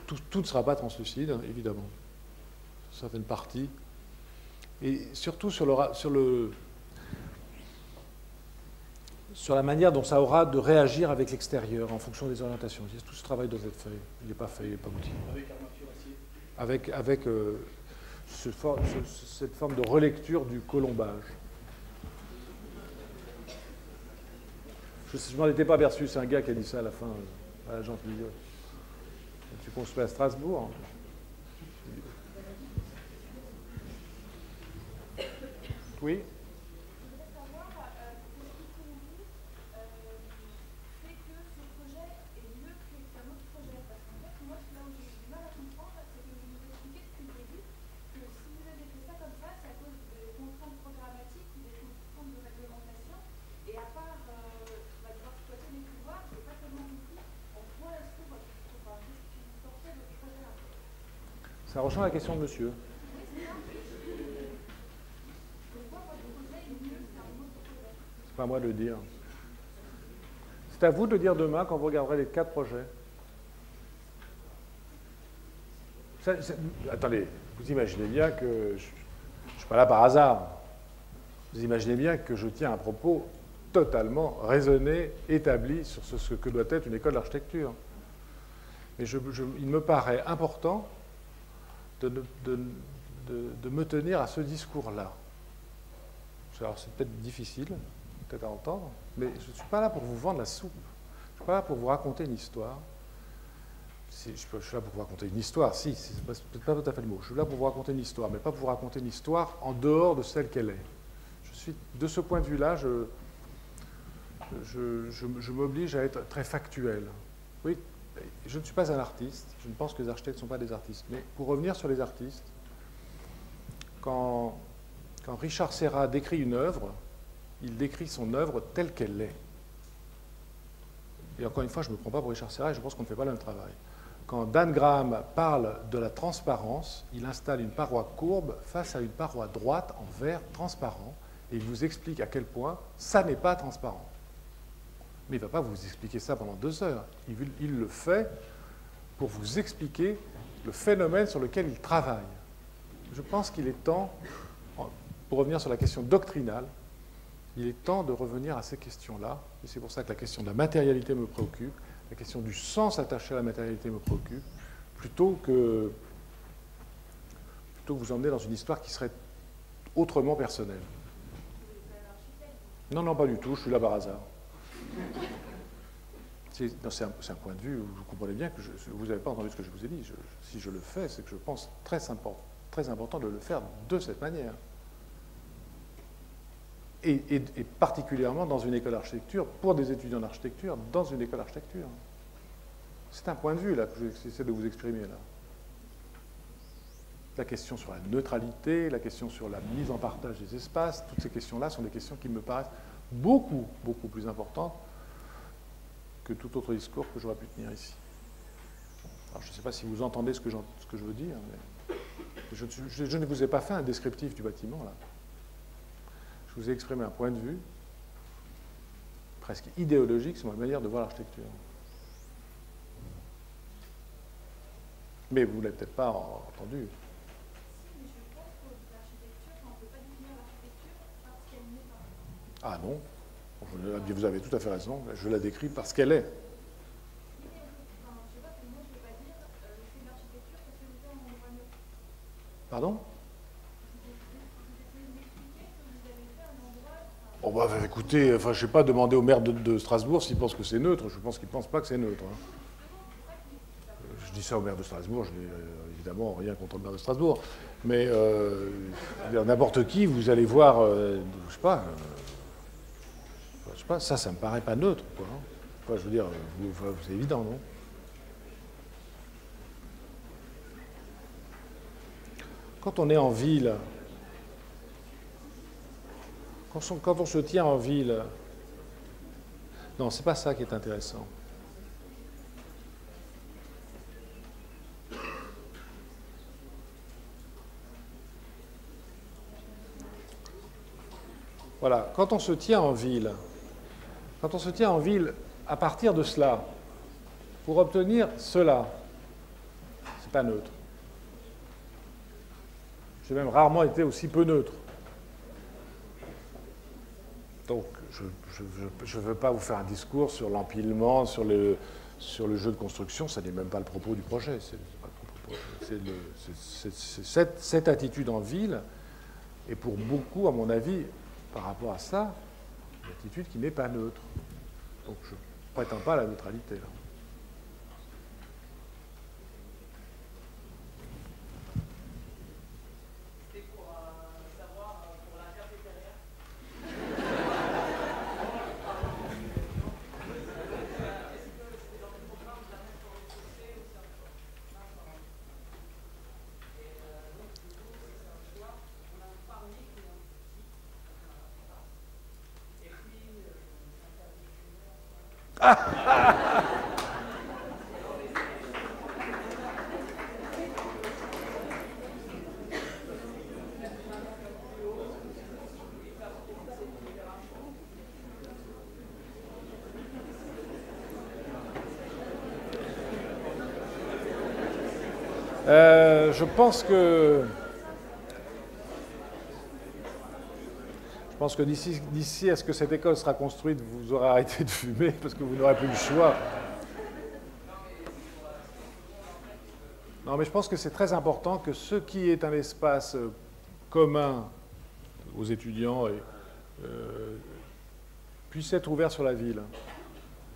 Tout ne sera pas translucide, évidemment. Sur certaines parties. Et surtout sur la manière dont ça aura de réagir avec l'extérieur en fonction des orientations. Tout ce travail doit être fait. Il n'est pas fait, il n'est pas abouti. Avec armature acier? Avec cette forme de relecture du colombage. Je ne m'en étais pas aperçu, c'est un gars qui a dit ça à la fin, à l'agence Milieu. Tu construis à Strasbourg. Oui. C'est que ce projet Ça rejoint la question de monsieur. C'est pas à moi de le dire. C'est à vous de le dire demain quand vous regarderez les 4 projets. Attendez, vous imaginez bien que je ne suis pas là par hasard. Vous imaginez bien que je tiens un propos totalement raisonné, établi sur ce que doit être une école d'architecture. Mais il me paraît important de me tenir à ce discours-là. Alors c'est peut-être difficile, peut-être à entendre, mais je ne suis pas là pour vous vendre la soupe. Je ne suis pas là pour vous raconter une histoire. Je suis là pour vous raconter une histoire, si, c'est peut-être pas tout à fait le mot. Je suis là pour vous raconter une histoire, mais pas pour vous raconter une histoire en dehors de celle qu'elle est. De ce point de vue-là, je m'oblige à être très factuel. Oui, je ne suis pas un artiste, je ne pense que les architectes ne sont pas des artistes. Mais pour revenir sur les artistes, quand Richard Serra décrit une œuvre, il décrit son œuvre telle qu'elle est. Et encore une fois, je ne me prends pas pour Richard Serra et je pense qu'on ne fait pas le même travail. Quand Dan Graham parle de la transparence, il installe une paroi courbe face à une paroi droite en verre transparent et il vous explique à quel point ça n'est pas transparent. Mais il ne va pas vous expliquer ça pendant 2 heures. Il le fait pour vous expliquer le phénomène sur lequel il travaille. Je pense qu'il est temps, pour revenir sur la question doctrinale, il est temps de revenir à ces questions-là. Et c'est pour ça que la question de la matérialité me préoccupe, la question du sens attaché à la matérialité me préoccupe, plutôt que vous emmener dans une histoire qui serait autrement personnelle. Non, non, pas du tout, je suis là par hasard. C'est un point de vue où vous comprenez bien que vous n'avez pas entendu ce que je vous ai dit. Si je le fais, c'est que je pense très important de le faire de cette manière. Et particulièrement dans une école d'architecture, pour des étudiants d'architecture, dans une école d'architecture. C'est un point de vue là, que j'essaie de vous exprimer. Là. La question sur la neutralité, la question sur la mise en partage des espaces, toutes ces questions-là sont des questions qui me paraissent beaucoup, beaucoup plus importantes que tout autre discours que j'aurais pu tenir ici. Alors, je ne sais pas si vous entendez ce que je veux dire, mais je ne vous ai pas fait un descriptif du bâtiment, là. Je vous ai exprimé un point de vue presque idéologique sur ma manière de voir l'architecture. Mais vous ne l'avez peut-être pas entendu. Ah non, vous avez tout à fait raison, je la décris parce qu'elle est. Pardon ? Oh bah, écoutez, enfin, je n'ai pas demandé au maire de Strasbourg s'il pense que c'est neutre, je pense qu'il ne pense pas que c'est neutre. Hein. Je dis ça au maire de Strasbourg, je n'ai évidemment rien contre le maire de Strasbourg, mais n'importe qui, vous allez voir, je sais pas, ça me paraît pas neutre, quoi. Hein. Enfin, je veux dire, c'est évident, non ? Quand on est en ville, quand on se tient en ville, non, c'est pas ça qui est intéressant. Voilà, quand on se tient en ville, à partir de cela, pour obtenir cela, c'est pas neutre. J'ai même rarement été aussi peu neutre. Donc, je ne veux pas vous faire un discours sur l'empilement, sur le jeu de construction, ça n'est même pas le propos du projet. Cette attitude en ville est pour beaucoup, à mon avis, par rapport à ça, une attitude qui n'est pas neutre. Donc, je ne prétends pas à la neutralité, là. Je pense que d'ici à ce que cette école sera construite, vous aurez arrêté de fumer parce que vous n'aurez plus le choix. Non, mais je pense que c'est très important que ce qui est un espace commun aux étudiants puisse être ouvert sur la ville.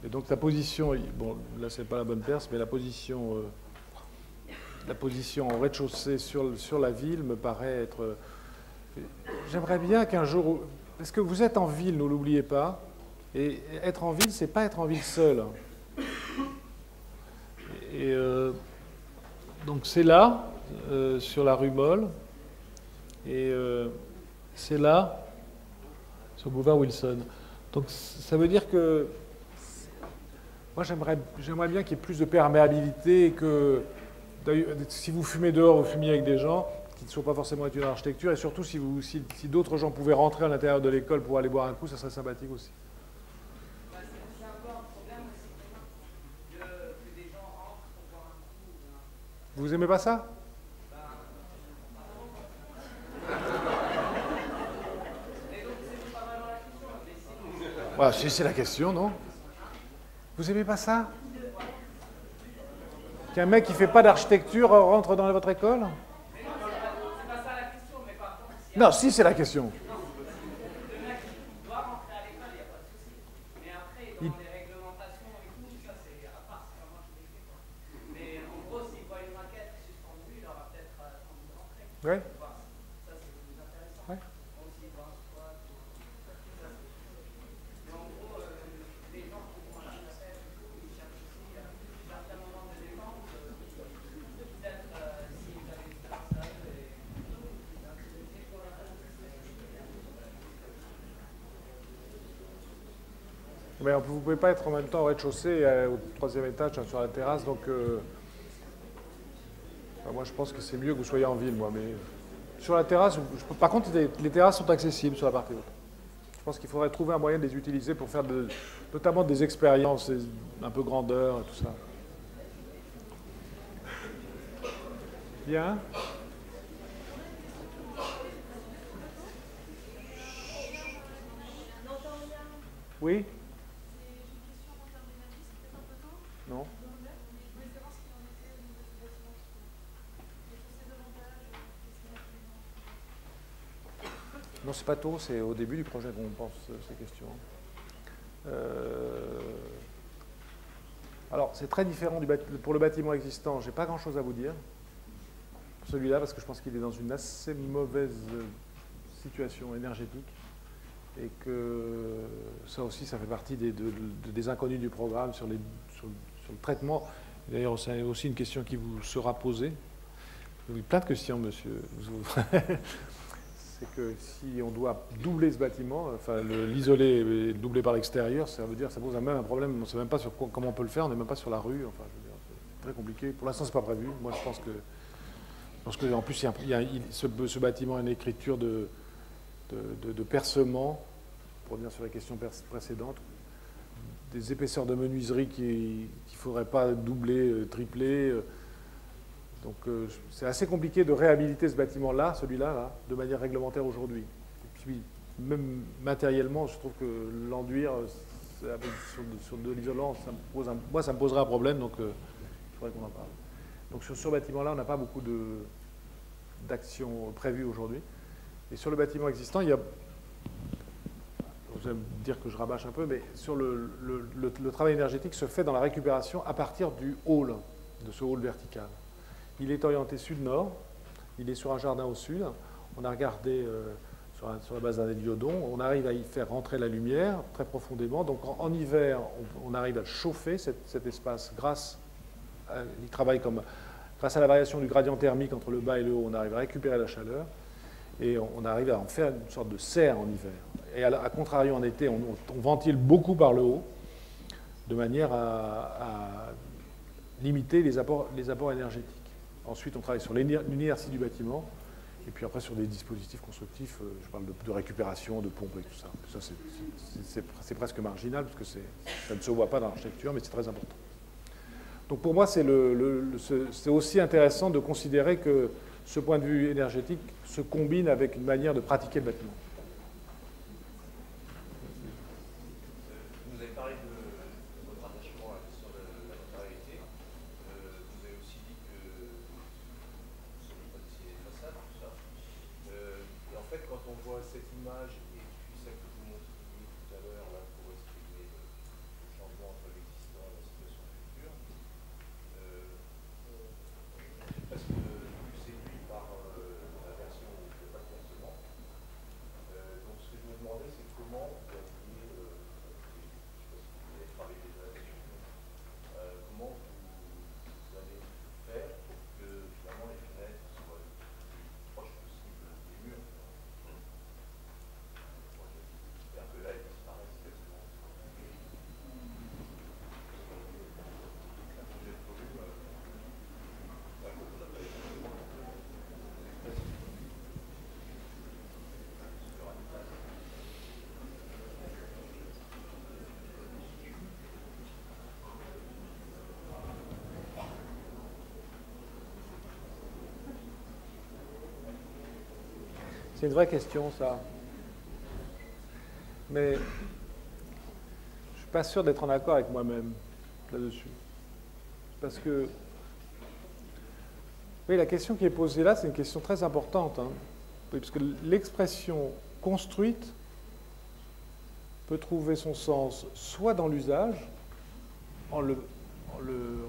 Et donc la position, bon là c'est pas la bonne perce, mais la position en rez-de-chaussée sur la ville me paraît être... J'aimerais bien qu'un jour... Parce que vous êtes en ville, ne l'oubliez pas, et être en ville, c'est pas être en ville seul. Et donc c'est là, sur la rue Molle, et c'est là, sur le boulevard Wilson. Donc ça veut dire que moi j'aimerais bien qu'il y ait plus de perméabilité et que si vous fumez dehors, vous fumiez avec des gens qui ne sont pas forcément étudiants d'architecture, et surtout si d'autres gens pouvaient rentrer à l'intérieur de l'école pour aller boire un coup, ça serait sympathique aussi. C'est un peu un problème aussi que des gens rentrent pour boire un coup. Vous aimez pas ça? Voilà, c'est la question, non? Vous aimez pas ça? Qu'un mec qui ne fait pas d'architecture rentre dans votre école? C'est pas ça la question, mais par contre... Non, si, c'est la question. Le mec qui doit rentrer à l'école, il n'y a pas de souci. Mais après, dans les réglementations et tout, ça c'est à part, c'est pas moi qui l'écris, quoi. Mais en gros, s'il voit une maquette suspendue, il aura peut-être envie de rentrer. Oui. Ça, c'est plus intéressant. Ouais. Bon, s'il voit un squat, ça c'est sûr. Mais en gros, les gens qui vont à la fête, ils cherchent aussi à certains moments de détente, peut-être s'ils avaient une personne et des activités pour la fête. Mais vous ne pouvez pas être en même temps au rez-de-chaussée et au 3e étage sur la terrasse, donc moi je pense que c'est mieux que vous soyez en ville, moi. Mais sur la terrasse, par contre, les terrasses sont accessibles sur la partie haute. Je pense qu'il faudrait trouver un moyen de les utiliser pour faire notamment des expériences un peu grandeur et tout ça. Bien. Oui? Non. Non, c'est pas tôt, c'est au début du projet qu'on pense ces questions. Alors, c'est très différent pour le bâtiment existant. Je n'ai pas grand-chose à vous dire pour celui-là, parce que je pense qu'il est dans une assez mauvaise situation énergétique et que ça aussi, ça fait partie des inconnus du programme sur le traitement. D'ailleurs, c'est aussi une question qui vous sera posée. Oui, plein de questions, monsieur. C'est que si on doit doubler ce bâtiment, enfin l'isoler et le doubler par l'extérieur, ça veut dire que ça pose même un problème. On ne sait même pas comment on peut le faire, on n'est même pas sur la rue. Enfin, je veux dire, c'est très compliqué. Pour l'instant, c'est pas prévu. Moi, je pense que en plus, ce bâtiment a une écriture de percement, pour revenir sur la question précédente, des épaisseurs de menuiserie qu'il ne faudrait pas doubler, tripler. Donc c'est assez compliqué de réhabiliter ce bâtiment-là, celui-là, de manière réglementaire aujourd'hui. Et puis même matériellement, je trouve que l'enduire sur de l'isolant, moi ça me poserait un problème, donc il faudrait qu'on en parle. Donc sur ce bâtiment-là, on n'a pas beaucoup d'actions prévues aujourd'hui. Et sur le bâtiment existant, il y a... Vous allez me dire que je rabâche un peu, mais sur le travail énergétique se fait dans la récupération à partir du hall, de ce hall vertical. Il est orienté sud-nord, il est sur un jardin au sud. On a regardé sur la base d'un héliodon, on arrive à y faire rentrer la lumière très profondément. Donc en hiver, on arrive à chauffer cet espace grâce à la variation du gradient thermique entre le bas et le haut, on arrive à récupérer la chaleur et on arrive à en faire une sorte de serre en hiver. Et à contrario, en été, on ventile beaucoup par le haut de manière à limiter les apports énergétiques. Ensuite, on travaille sur l'inertie du bâtiment, et puis après sur des dispositifs constructifs, je parle de récupération, de pompes et tout ça. Ça, c'est presque marginal, parce que ça ne se voit pas dans l'architecture, mais c'est très important. Donc pour moi, c'est aussi intéressant de considérer que ce point de vue énergétique se combine avec une manière de pratiquer le bâtiment. Vous avez parlé de votre attachement à la question de la matérialité. Vous avez aussi dit que vous ne pas dessiner les façades, tout ça. Et en fait, quand on voit cette image et puis celle que vous montriez tout à l'heure là, pour exprimer le changement entre l'existant et la situation future, parce que plus séduit par la version où il n'y a pas de percement. Donc ce que je me demandais, c'est comment vous aviez, je ne sais pas si vous avez travaillé déjà là-dessus, comment vous allez faire pour que finalement les fenêtres soient le plus proches possible des murs. C'est-à-dire que là, elles disparaissent quasiment. Un projet de volume, quand on n'a pas les éléments, C'est une vraie question, ça. Mais je ne suis pas sûr d'être en accord avec moi-même là-dessus. Parce que, oui, la question qui est posée là, c'est une question très importante. Hein. Oui, parce que l'expression construite peut trouver son sens soit dans l'usage, en le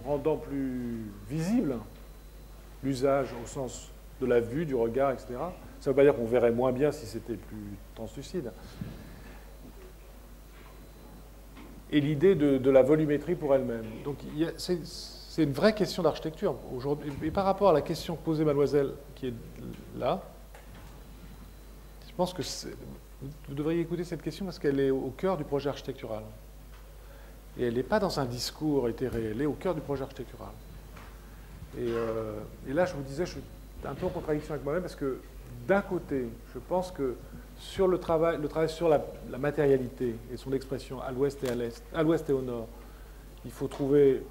rendant plus visible, l'usage au sens de la vue, du regard, etc. Ça ne veut pas dire qu'on verrait moins bien si c'était plus translucide. Et l'idée de la volumétrie pour elle-même. Donc c'est une vraie question d'architecture aujourd'hui. Et par rapport à la question posée mademoiselle qui est là, je pense que vous devriez écouter cette question parce qu'elle est au cœur du projet architectural. Et elle n'est pas dans un discours éthéré, elle est au cœur du projet architectural. Et là, je vous disais, je suis un peu en contradiction avec moi-même parce que d'un côté, je pense que sur le travail sur la matérialité et son expression à l'ouest et à l'est, à l'ouest et au nord, il faut trouver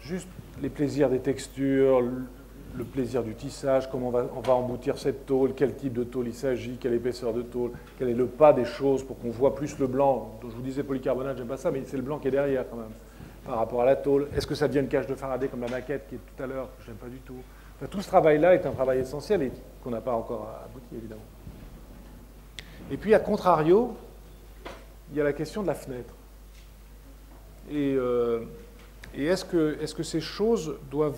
juste les plaisirs des textures, le plaisir du tissage, comment on va emboutir cette tôle, quel type de tôle il s'agit, quelle épaisseur de tôle, quel est le pas des choses pour qu'on voit plus le blanc, dont je vous disais polycarbonate, j'aime pas ça, mais c'est le blanc qui est derrière quand même, par rapport à la tôle. Est-ce que ça devient une cage de Faraday comme la maquette qui est tout à l'heure, que j'aime pas du tout. Enfin, tout ce travail-là est un travail essentiel et qu'on n'a pas encore abouti, évidemment. Et puis, à contrario, il y a la question de la fenêtre. Et est-ce que ces choses doivent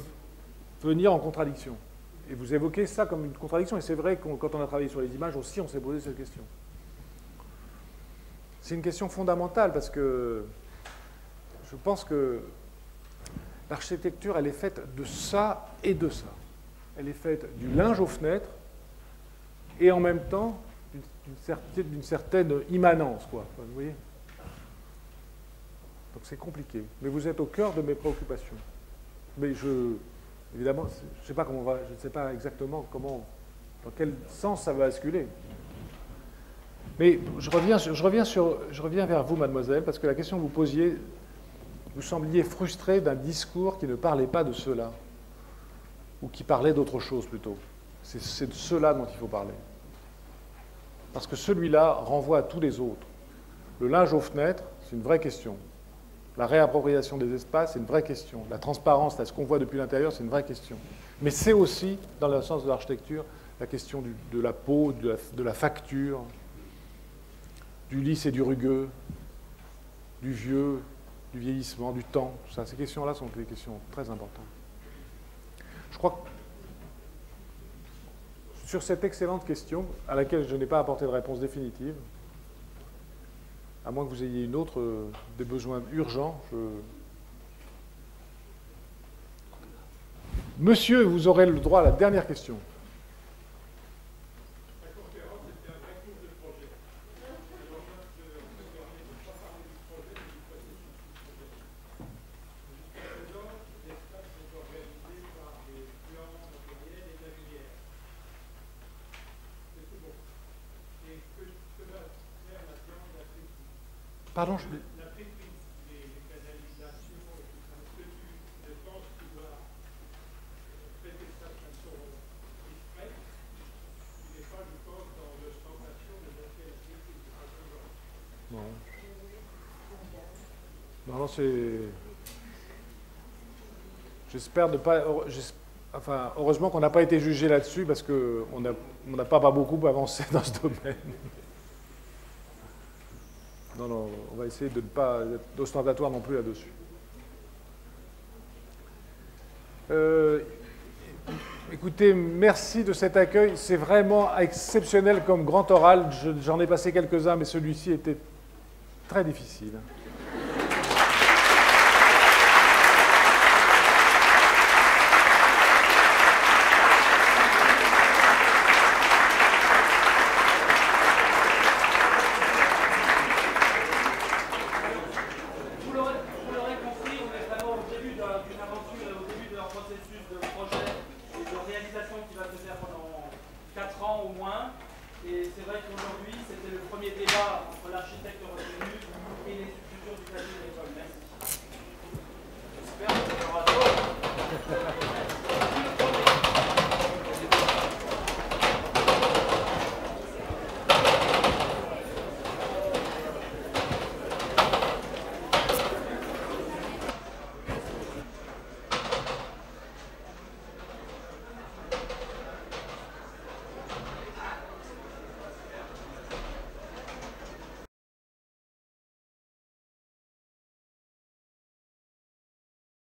venir en contradiction? Et vous évoquez ça comme une contradiction, et c'est vrai que quand on a travaillé sur les images aussi, on s'est posé cette question. C'est une question fondamentale parce que je pense que l'architecture, elle est faite de ça et de ça. Elle est faite du linge aux fenêtres et en même temps d'une certaine immanence, quoi. Vous voyez? Donc c'est compliqué. Mais vous êtes au cœur de mes préoccupations. Mais évidemment, je ne sais pas exactement dans quel sens ça va basculer. Mais je reviens vers vous, mademoiselle, parce que la question que vous posiez, vous sembliez frustrée d'un discours qui ne parlait pas de cela, ou qui parlait d'autre chose plutôt. C'est de cela dont il faut parler. Parce que celui-là renvoie à tous les autres. Le linge aux fenêtres, c'est une vraie question. La réappropriation des espaces, c'est une vraie question. La transparence, là, ce qu'on voit depuis l'intérieur, c'est une vraie question. Mais c'est aussi, dans le sens de l'architecture, la question de la peau, de la facture, du lisse et du rugueux, du vieux, du vieillissement, du temps. Tout ça. Ces questions-là sont des questions très importantes. Je crois que sur cette excellente question, à laquelle je n'ai pas apporté de réponse définitive, à moins que vous ayez une autre, des besoins urgents, Monsieur, vous aurez le droit à la dernière question. La conférence était un vrai cours de projet. Alors, pas parler du projet, mais du processus du projet. Jusqu'à présent, les espaces sont organisés par des plans matériels et de la lumière. C'est tout bon. Et que va faire maintenant la critique? Pardon, La critique, les canalisations et tout ça. Est-ce que Non, j'espère ne pas... Enfin, heureusement qu'on n'a pas été jugé là-dessus parce qu'on n'a pas beaucoup avancé dans ce domaine. Non, on va essayer de ne pas être ostentatoire non plus là-dessus. Écoutez, merci de cet accueil. C'est vraiment exceptionnel comme grand oral. J'en ai passé quelques-uns, mais celui-ci était très difficile. Et c'est vrai qu'aujourd'hui, c'était le premier débat entre l'architecte retenu et les futurs usagers de l'école. Merci. J'espère que ça aura